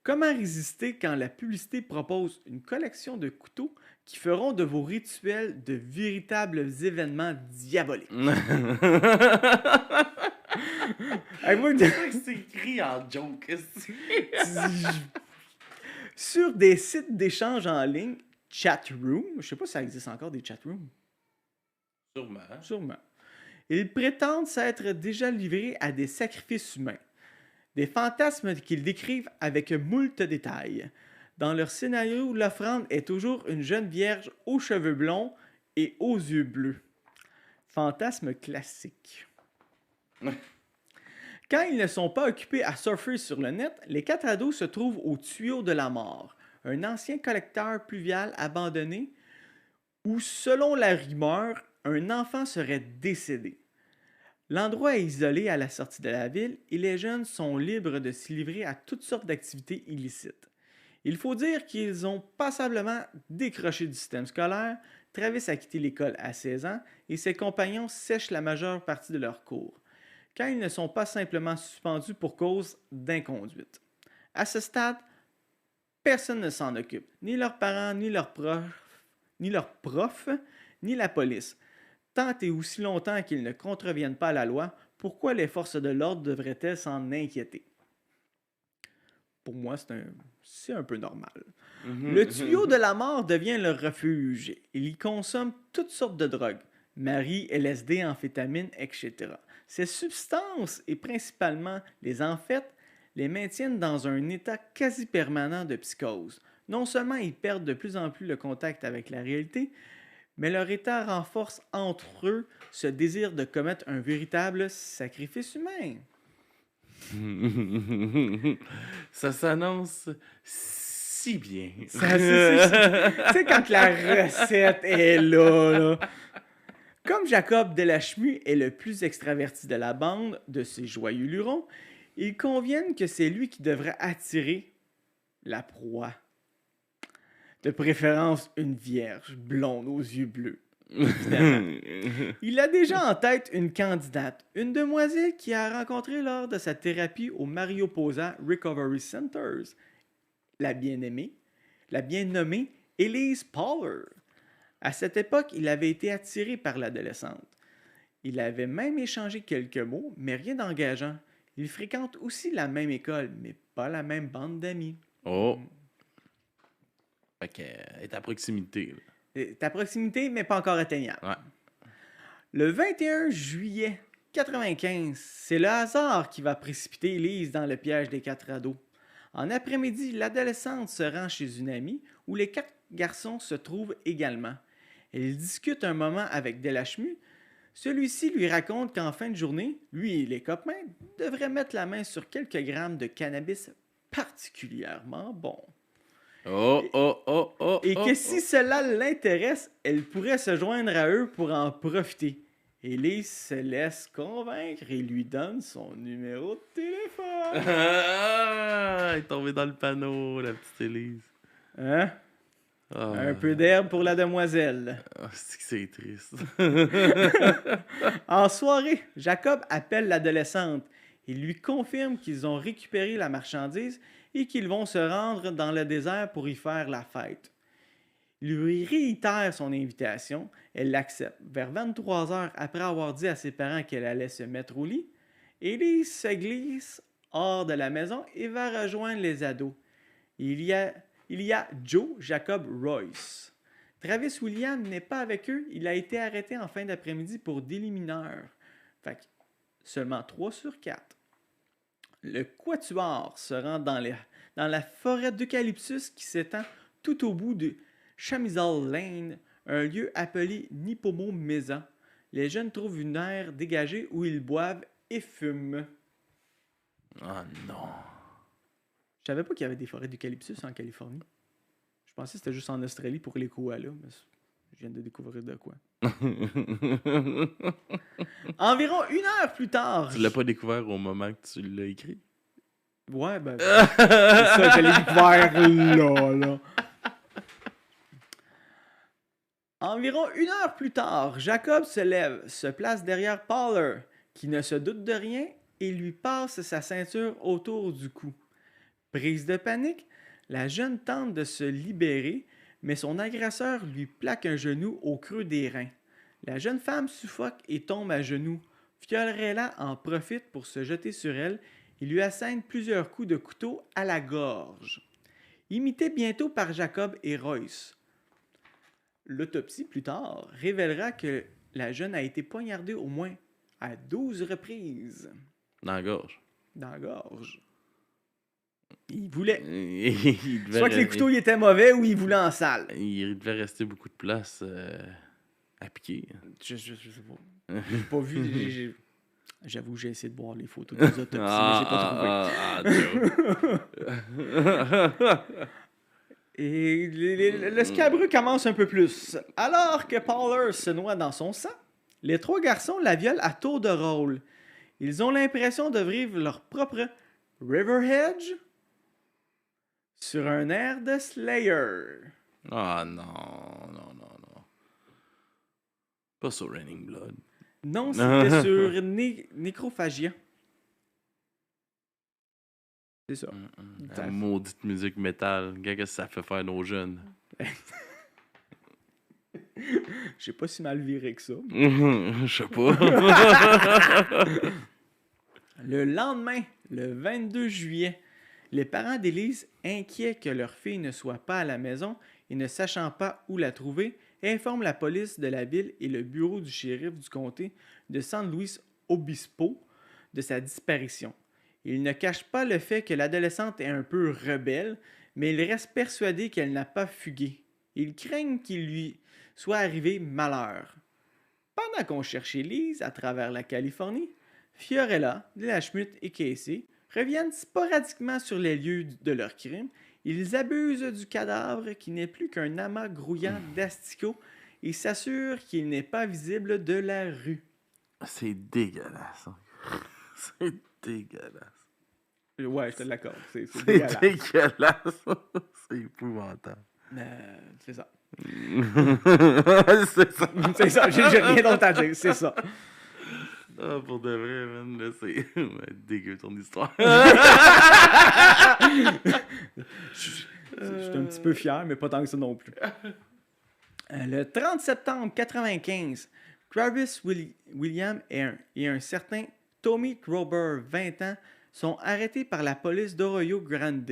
Comment résister quand la publicité propose une collection de couteaux qui feront de vos rituels de véritables événements diaboliques? C'est écrit en joke. Sur des sites d'échange en ligne, chatroom, je sais pas si ça existe encore des chatrooms. Sûrement. Ils prétendent s'être déjà livrés à des sacrifices humains. Des fantasmes qu'ils décrivent avec moult détails. Dans leur scénario, l'offrande est toujours une jeune vierge aux cheveux blonds et aux yeux bleus. Fantasme classique. Quand ils ne sont pas occupés à surfer sur le net, les 4 ados se trouvent au tuyau de la mort, un ancien collecteur pluvial abandonné où, selon la rumeur, un enfant serait décédé. L'endroit est isolé à la sortie de la ville et les jeunes sont libres de s'y livrer à toutes sortes d'activités illicites. Il faut dire qu'ils ont passablement décroché du système scolaire, Travis a quitté l'école à 16 ans et ses compagnons sèchent la majeure partie de leurs cours, quand ils ne sont pas simplement suspendus pour cause d'inconduite. À ce stade, personne ne s'en occupe, ni leurs parents, ni leurs profs, ni la police. Tant et aussi longtemps qu'ils ne contreviennent pas à la loi, pourquoi les forces de l'ordre devraient-elles s'en inquiéter? Pour moi, c'est un peu normal. Le tuyau de la mort devient leur refuge. Ils y consomment toutes sortes de drogues, Marie, LSD, amphétamines, etc. Ces substances, et principalement les amphettes, les maintiennent dans un état quasi permanent de psychose. Non seulement ils perdent de plus en plus le contact avec la réalité, mais leur état renforce entre eux ce désir de commettre un véritable sacrifice humain. Ça s'annonce si bien. Tu sais, quand la recette est là. Comme Jacob Delachmu est le plus extraverti de la bande de ces joyeux lurons, ils conviennent que c'est lui qui devrait attirer la proie. De préférence, une vierge blonde aux yeux bleus. Évidemment. Il a déjà en tête une candidate, une demoiselle qu'il a rencontrée lors de sa thérapie au Mariposa Recovery Centers. La bien-nommée Elise Pollard. À cette époque, il avait été attiré par l'adolescente. Il avait même échangé quelques mots, mais rien d'engageant. Il fréquente aussi la même école, mais pas la même bande d'amis. Oh! Fait qu'elle est à proximité. C'est à proximité, mais pas encore atteignable. Ouais. Le 21 juillet 1995, c'est le hasard qui va précipiter Elise dans le piège des 4 ados. En après-midi, l'adolescente se rend chez une amie où les 4 garçons se trouvent également. Elle discute un moment avec Delachmu. Celui-ci lui raconte qu'en fin de journée, lui et les copains devraient mettre la main sur quelques grammes de cannabis particulièrement bons. Et que si cela l'intéresse, elle pourrait se joindre à eux pour en profiter. Elise se laisse convaincre et lui donne son numéro de téléphone. Elle est tombée dans le panneau, la petite Elise. Hein? Un peu d'herbe pour la demoiselle. C'est que c'est triste. En soirée, Jacob appelle l'adolescente. Il lui confirme qu'ils ont récupéré la marchandise et qu'ils vont se rendre dans le désert pour y faire la fête. Il lui réitère son invitation. Elle l'accepte. Vers 23h, après avoir dit à ses parents qu'elle allait se mettre au lit, Elise se glisse hors de la maison et va rejoindre les ados. Il y a Joe Jacob Royce. Travis Williams n'est pas avec eux. Il a été arrêté en fin d'après-midi pour délit mineur. Fait que seulement 3 sur 4. Le quatuor se rend dans la forêt d'eucalyptus qui s'étend tout au bout de Chamizal Lane, un lieu appelé Nipomo Mesa. Les jeunes trouvent une aire dégagée où ils boivent et fument. Oh non. Je savais pas qu'il y avait des forêts d'eucalyptus en Californie. Je pensais que c'était juste en Australie pour les koalas, mais je viens de découvrir de quoi. Environ 1 heure plus tard... Tu l'as pas découvert au moment que tu l'as écrit? Ouais, ben... c'est ça, je l'ai découvert là. Environ 1 heure plus tard, Jacob se lève, se place derrière Pollard, qui ne se doute de rien, et lui passe sa ceinture autour du cou. Prise de panique, la jeune tente de se libérer, mais son agresseur lui plaque un genou au creux des reins. La jeune femme suffoque et tombe à genoux. Fiorella en profite pour se jeter sur elle et lui assène plusieurs coups de couteau à la gorge. Imité bientôt par Jacob et Royce. L'autopsie, plus tard, révélera que la jeune a été poignardée au moins à 12 reprises. Dans la gorge. Dans la gorge. Il voulait. Il devait Soit que les couteaux ils étaient mauvais ou il voulait en salle. Il devait rester beaucoup de place à piquer. Je sais pas. J'ai pas vu. J'avoue, j'ai essayé de voir les photos des autopsies, mais j'ai pas trouvé. Et le scabreux commence un peu plus. Alors que Pollard se noie dans son sang, les 3 garçons la violent à tour de rôle. Ils ont l'impression de vivre leur propre River Hedge sur un air de Slayer. Ah non. Pas sur Raining Blood. Non, c'était sur Nécrophagia. C'est ça. La maudite musique métal. Qu'est-ce que ça fait faire nos jeunes? J'ai pas si mal viré que ça. Je sais pas. Le lendemain, le 22 juillet, les parents d'Élise, inquiets que leur fille ne soit pas à la maison et ne sachant pas où la trouver, informent la police de la ville et le bureau du shérif du comté de San Luis Obispo de sa disparition. Ils ne cachent pas le fait que l'adolescente est un peu rebelle, mais ils restent persuadés qu'elle n'a pas fugué. Ils craignent qu'il lui soit arrivé malheur. Pendant qu'on cherchait Lise à travers la Californie, Fiorella, Schmidt et Casey reviennent sporadiquement sur les lieux de leur crime. Ils abusent du cadavre qui n'est plus qu'un amas grouillant d'asticots et s'assurent qu'il n'est pas visible de la rue. C'est dégueulasse. C'est dégueulasse. Ouais, je te l'accorde. C'est C'est dégueulasse. dégueulasse. C'est épouvantable. C'est ça. C'est ça. C'est ça, j'ai rien d'autre à dire, c'est ça. Ah, pour de vrai, man, là, c'est dégueu ton histoire. Je suis un petit peu fier, mais pas tant que ça non plus. Le 30 septembre 1995, Travis Williams et un certain Tommy Grober, 20 ans, sont arrêtés par la police d'Arroyo Grande.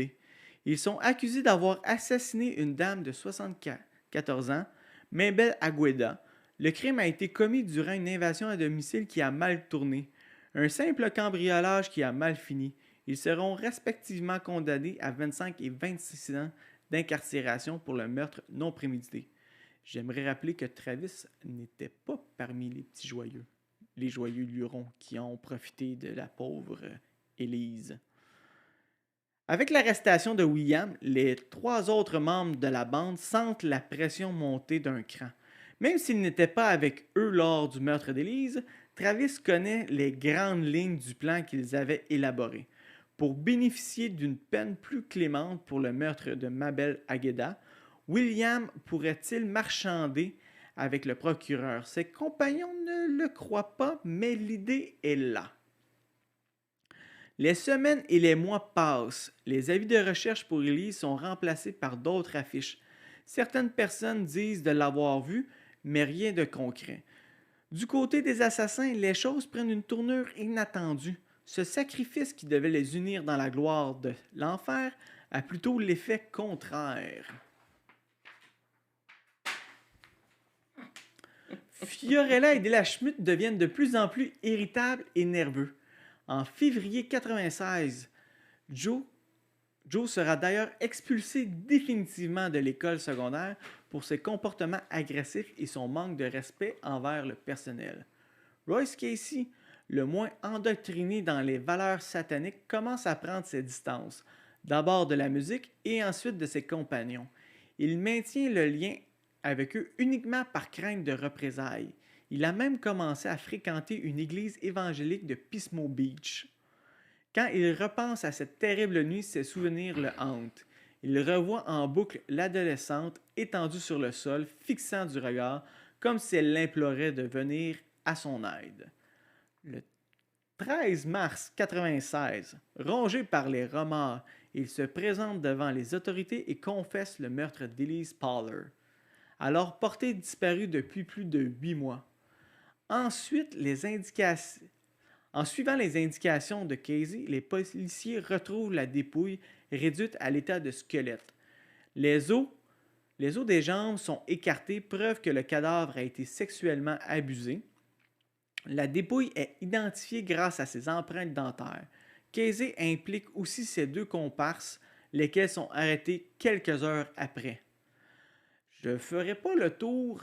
Ils sont accusés d'avoir assassiné une dame de 74 ans, Mabel Agueda. Le crime a été commis durant une invasion à domicile qui a mal tourné. Un simple cambriolage qui a mal fini. Ils seront respectivement condamnés à 25 et 26 ans d'incarcération pour le meurtre non prémédité. J'aimerais rappeler que Travis n'était pas parmi les petits joyeux, les joyeux lurons qui ont profité de la pauvre Élise. Avec l'arrestation de William, les 3 autres membres de la bande sentent la pression monter d'un cran. Même s'il n'était pas avec eux lors du meurtre d'Élise, Travis connaît les grandes lignes du plan qu'ils avaient élaboré. Pour bénéficier d'une peine plus clémente pour le meurtre de Mabel Agueda, William pourrait-il marchander avec le procureur? Ses compagnons ne le croient pas, mais l'idée est là. Les semaines et les mois passent. Les avis de recherche pour Elise sont remplacés par d'autres affiches. Certaines personnes disent de l'avoir vu, mais rien de concret. Du côté des assassins, les choses prennent une tournure inattendue. Ce sacrifice qui devait les unir dans la gloire de l'enfer a plutôt l'effet contraire. Fiorella et Della Schmidt deviennent de plus en plus irritables et nerveux. En février 1996, Joe sera d'ailleurs expulsé définitivement de l'école secondaire pour ses comportements agressifs et son manque de respect envers le personnel. Royce Casey, le moins endoctriné dans les valeurs sataniques, commence à prendre ses distances, d'abord de la musique et ensuite de ses compagnons. Il maintient le lien avec eux uniquement par crainte de représailles. Il a même commencé à fréquenter une église évangélique de Pismo Beach. Quand il repense à cette terrible nuit, ses souvenirs le hantent. Il revoit en boucle l'adolescente étendue sur le sol, fixant du regard, comme si elle l'implorait de venir à son aide. Le 13 mars 1996, rongé par les remords, il se présente devant les autorités et confesse le meurtre d'Elise Pollard, alors portée disparue depuis plus de 8 mois. En suivant les indications de Casey, les policiers retrouvent la dépouille réduite à l'état de squelette. Les os des jambes sont écartés, preuve que le cadavre a été sexuellement abusé. La dépouille est identifiée grâce à ses empreintes dentaires. Casey implique aussi ses 2 comparses, lesquels sont arrêtés quelques heures après. Je ne ferai pas le tour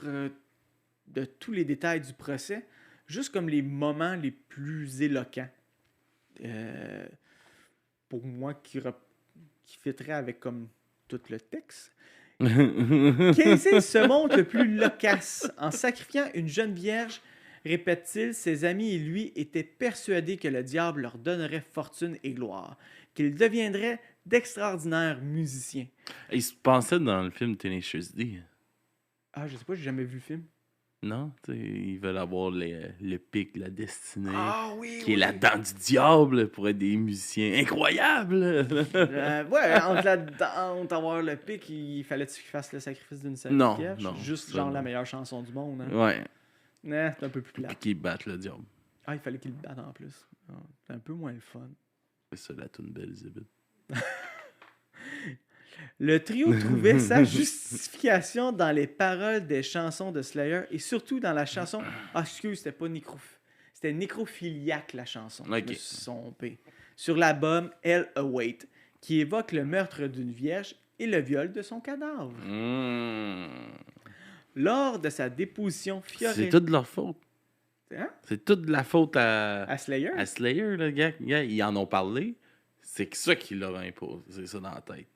de tous les détails du procès, juste comme les moments les plus éloquents. Pour moi, qui fitterait avec comme tout le texte. Casey se montre le plus loquace. En sacrifiant une jeune vierge, répète-t-il, ses amis et lui étaient persuadés que le diable leur donnerait fortune et gloire, qu'ils deviendraient d'extraordinaires musiciens. Il se pensait dans le film Tenacious D. Ah, je sais pas, j'ai jamais vu le film. Non, ils veulent avoir le pic, la destinée, Oui, qui est la dent du diable pour être des musiciens incroyables. Ouais, entre avoir le pic, il fallait qu'il fasse le sacrifice d'une seule Non, vierge. non, Juste ça, genre non. la meilleure chanson du monde. Hein. Ouais, C'est un peu plus puis plat. qu'ils battent le diable. Ah, il fallait qu'il le batte en plus. Ah, c'est un peu moins le fun. C'est ça la toune Belzébuth. Le trio trouvait sa justification dans les paroles des chansons de Slayer et surtout dans la chanson. Ah, excuse, c'était pas c'était nécrophiliaque la chanson. Je me suis trompé. Sur l'album Hell Await, qui évoque le meurtre d'une vierge et le viol de son cadavre. Lors de sa déposition, Fiorella. C'est toute de leur faute. Hein? C'est toute de la faute À Slayer? à Slayer, le gars. Ils en ont parlé. C'est que ça qui leur imposé ça dans la tête.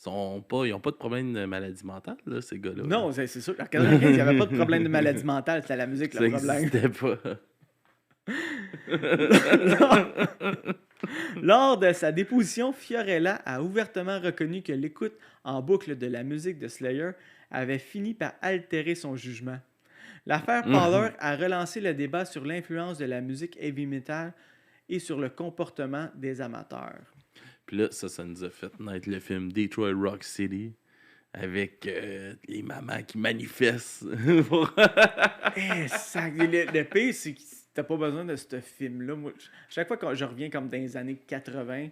Ils n'ont pas de problème de maladie mentale, là, ces gars-là. Non, c'est sûr. En 1995, il n'y avait pas de problème de maladie mentale. C'était la musique, le problème. Ça n'existait pas. Lors de sa déposition, Fiorella a ouvertement reconnu que l'écoute en boucle de la musique de Slayer avait fini par altérer son jugement. L'affaire Pollard a relancé le débat sur l'influence de la musique heavy metal et sur le comportement des amateurs. Puis là, ça nous a fait naître le film Detroit Rock City avec les mamans qui manifestent. Le pire, c'est que t'as pas besoin de ce film-là. Moi, chaque fois que je reviens comme dans les années 80,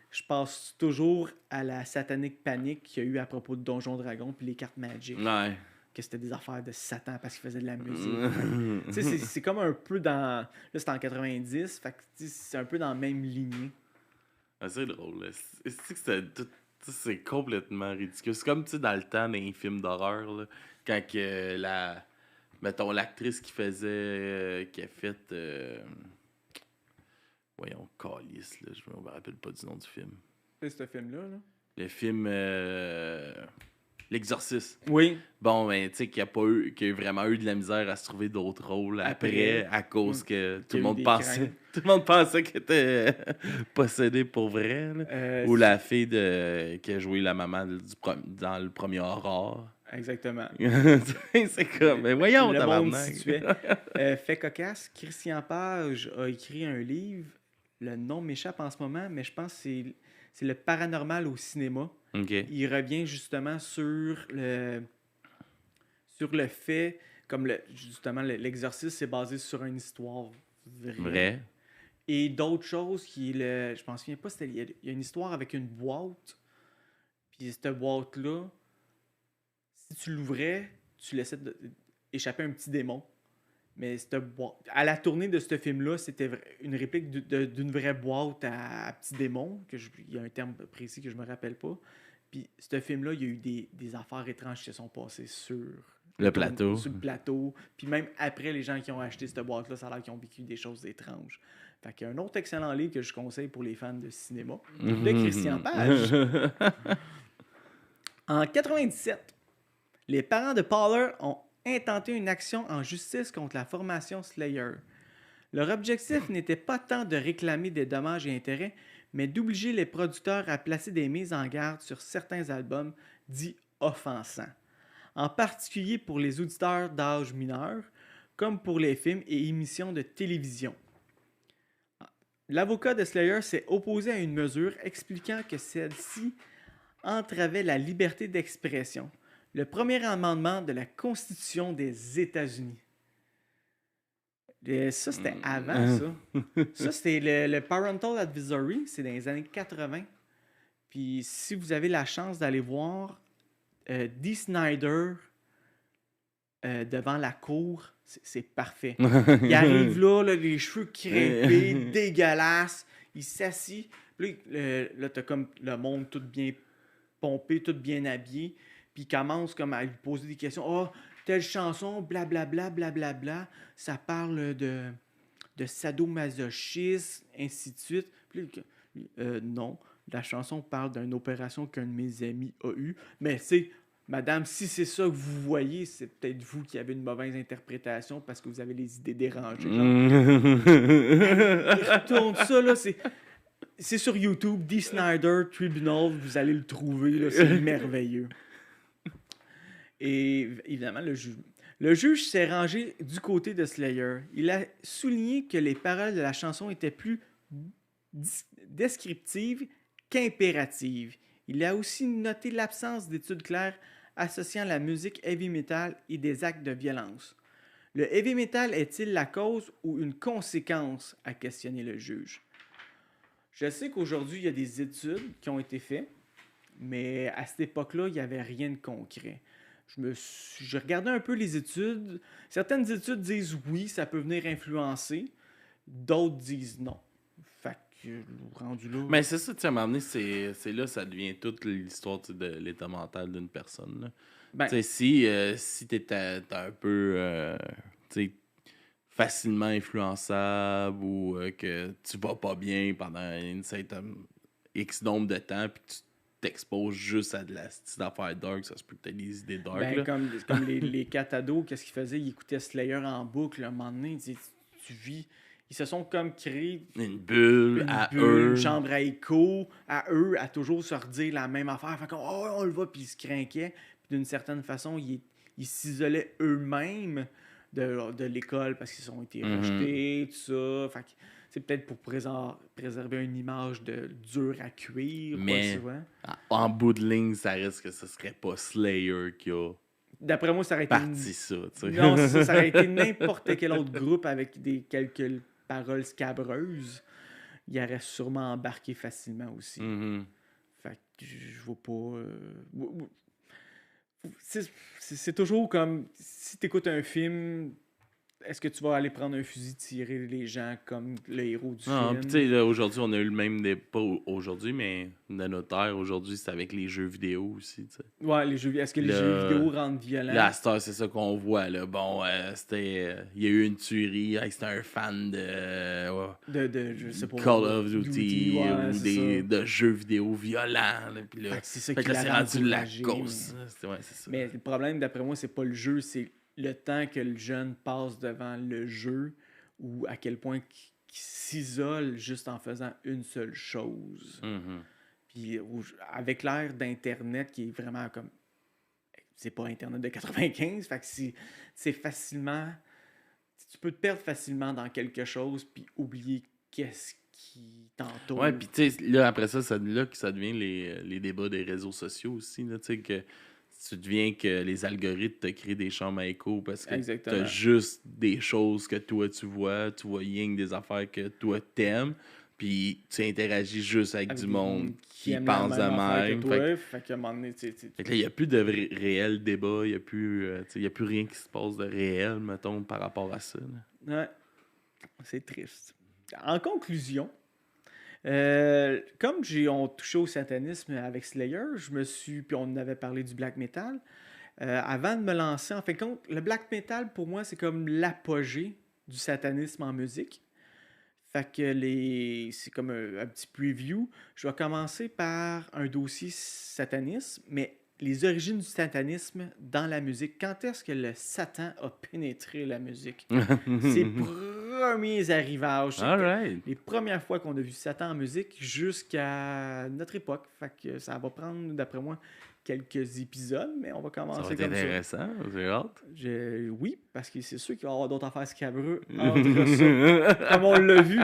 je passe toujours à la satanique panique qu'il y a eu à propos de Donjon Dragon puis les cartes Magic. Ouais. Que c'était des affaires de Satan parce qu'il faisait de la musique. Tu sais, c'est comme un peu dans... Là, c'était en 90, fait que c'est un peu dans la même lignée. Ah, c'est drôle. Là. C'est complètement ridicule. C'est comme, tu sais, dans le temps, dans les films d'horreur, là, quand que mettons, l'actrice qui faisait... qui a fait... voyons, Calice, là, je me rappelle pas du nom du film. C'est ce film-là, là? Le film... L'exorciste. Oui. Bon, ben, tu sais, qu'il y a vraiment eu de la misère à se trouver d'autres rôles après à cause que tout le monde pensait. Tout le monde pensait qu'elle était possédée pour vrai. Là. Ou la fille qui a joué la maman dans le premier horror. Exactement. C'est comme, mais voyons, le monde tabarnak. situait. Fait cocasse, Christian Page a écrit un livre. Le nom m'échappe en ce moment, mais je pense que c'est le paranormal au cinéma. OK. Il revient justement sur le fait, comme justement l'exorcisme, c'est basé sur une histoire vraie. Vrai. Et d'autres choses je m'en souviens pas, il y a une histoire avec une boîte. Puis cette boîte-là, si tu l'ouvrais, tu laissais échapper un petit démon. Mais à la tournée de ce film-là, c'était une réplique d'une vraie boîte à petits démons. Il y a un terme précis que je me rappelle pas. Puis ce film-là, il y a eu des affaires étranges qui se sont passées sur le plateau. Sur le plateau. Puis même après, les gens qui ont acheté cette boîte-là, ça a l'air qu'ils ont vécu des choses étranges. Fait qu'il y a un autre excellent livre que je conseille pour les fans de cinéma, de Christian Page. En 97, les parents de Powler ont intenté une action en justice contre la formation Slayer. Leur objectif n'était pas tant de réclamer des dommages et intérêts, mais d'obliger les producteurs à placer des mises en garde sur certains albums dits offensants, en particulier pour les auditeurs d'âge mineur, comme pour les films et émissions de télévision. L'avocat de Slayer s'est opposé à une mesure expliquant que celle-ci entravait la liberté d'expression, le premier amendement de la Constitution des États-Unis. Ça, c'était avant, ça. Ça, c'était le Parental Advisory, c'est dans les années 80. Puis si vous avez la chance d'aller voir Dee Snider devant la cour, c'est parfait. Il arrive là, les cheveux crépés, dégueulasses, il s'assit. Là, t'as comme le monde tout bien pompé, tout bien habillé. Puis il commence comme à lui poser des questions. « Ah, telle chanson, blablabla, blablabla, ça parle de sadomasochisme, ainsi de suite. » Puis non, la chanson parle d'une opération qu'un de mes amis a eue. Mais c'est, madame, si c'est ça que vous voyez, c'est peut-être vous qui avez une mauvaise interprétation parce que vous avez les idées dérangées. Il retourne ça, là, c'est sur YouTube, Dee Snider Tribunal, vous allez le trouver, là, c'est merveilleux. Et évidemment, le juge s'est rangé du côté de Slayer. Il a souligné que les paroles de la chanson étaient plus descriptives qu'impératives. Il a aussi noté l'absence d'études claires associant la musique heavy metal et des actes de violence. Le heavy metal est-il la cause ou une conséquence, a questionné le juge. Je sais qu'aujourd'hui, il y a des études qui ont été faites, mais à cette époque-là, il n'y avait rien de concret. Je regardais un peu les études. Certaines études disent oui, ça peut venir influencer. D'autres disent non. Fait que, rendu là... Mais c'est ça, tu sais, à un moment donné, c'est là ça devient toute l'histoire de l'état mental d'une personne. Là. Ben, tu sais, si t'es un peu tu sais, facilement influençable ou que tu vas pas bien pendant une certaine X nombre de temps puis tu t'exposes juste à de la petite affaire dark, ça se peut que t'aies des idées dark. ben, là. comme les 4 ados, qu'est-ce qu'ils faisaient? Ils écoutaient Slayer en boucle. À un moment donné, ils disaient, tu vis... Ils se sont comme créés Une bulle à eux. une chambre à écho, à eux, à toujours se redire la même affaire. Fait qu'on, oh, on le voit, puis ils se craquaient. Puis d'une certaine façon, ils s'isolaient eux-mêmes de l'école parce qu'ils ont été rejetés, tout ça. Fait que c'est peut-être pour préserver une image de dur à cuire. Mais quoi, en bout de ligne, ça risque que ce serait pas Slayer qui a d'après moi, ça aurait été... parti ça. Tu sais. Non, c'est ça, ça aurait été n'importe quel autre groupe avec quelques paroles scabreuses. Il aurait sûrement embarqué facilement aussi. Fait que je vois pas... C'est toujours comme... Si t'écoutes un film, est-ce que tu vas aller prendre un fusil, tirer les gens comme le héros du Non, film? puis tu sais, là, aujourd'hui, on a eu le même débat, pas aujourd'hui, mais de notre ère, aujourd'hui, c'est avec les jeux vidéo aussi, tu sais. Ouais, les jeux, est-ce que les Le- jeux vidéo rendent violents? Là, à cette heure, c'est ça qu'on voit, là. Bon, c'était... il y a eu une tuerie, c'était un fan de... Je sais pas. Call of Duty ouais, ou c'est ça. de jeux vidéo violents, là, puis là... Fait que c'est ça Fait qui que là, c'est l'a rendu la encouragé, cause. Ouais, c'est ça. Mais le problème, d'après moi, c'est pas le jeu, c'est le temps que le jeune passe devant le jeu ou à quel point qu'il s'isole juste en faisant une seule chose. Mhm. Puis avec l'ère d'Internet qui est vraiment comme... C'est pas Internet de 95, fait que c'est facilement... Tu peux te perdre facilement dans quelque chose puis oublier qu'est-ce qui t'entoure. Ouais, puis tu sais, là, après ça, là que ça devient les débats des réseaux sociaux aussi, là, tu sais, que tu deviens que les algorithmes te créent des chambres à écho parce que Exactement. t'as juste des choses que toi, tu vois rien que des affaires que toi, t'aimes, puis tu interagis juste avec du monde qui aime la pense de affaire même. que toi, fait qu'à un moment donné, Fait que là, il n'y a plus de réel débat, il n'y a, y a plus rien qui se passe de réel, mettons, par rapport à ça. Là. Ouais, c'est triste. En conclusion, comme on touché au satanisme avec Slayer, puis on avait parlé du black metal, avant de me lancer, en fin de compte, le black metal, pour moi, c'est comme l'apogée du satanisme en musique. Fait que c'est comme un petit preview. Je vais commencer par un dossier satanisme, mais les origines du satanisme dans la musique. Quand est-ce que le Satan a pénétré la musique? Ses premiers arrivages. All right. Les premières fois qu'on a vu Satan en musique jusqu'à notre époque. Fait que ça va prendre, d'après moi, quelques épisodes, mais on va Ça commencer va être comme ça. intéressant, j'ai hâte. Oui, parce que c'est sûr qu'il va y avoir d'autres affaires scabreux entre ça. Comme on l'a vu,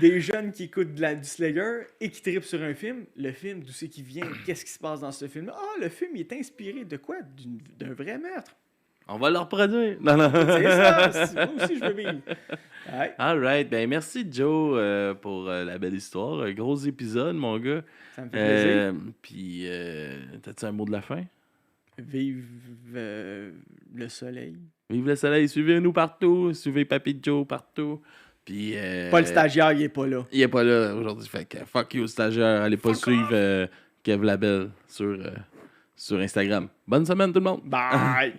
des jeunes qui écoutent du Slayer et qui trippent sur un film. Le film, d'où c'est qui vient? Qu'est-ce qui se passe dans ce film? Ah, le film, il est inspiré de quoi? D'un vrai meurtre. On va le reproduire. Non, non. C'est ça, moi aussi je veux vivre. Ouais, All right. Ben, merci, Joe, pour la belle histoire. Un gros épisode, mon gars. ça me fait plaisir. Puis, t'as-tu un mot de la fin? Vive le soleil. Vive le soleil, suivez-nous partout. Suivez Papy Joe partout. Puis, Pas le stagiaire, il est pas là. il est pas là aujourd'hui. Fait que fuck you, stagiaire. Allez pas suivre Kev Labelle sur Instagram. Bonne semaine, tout le monde. Bye!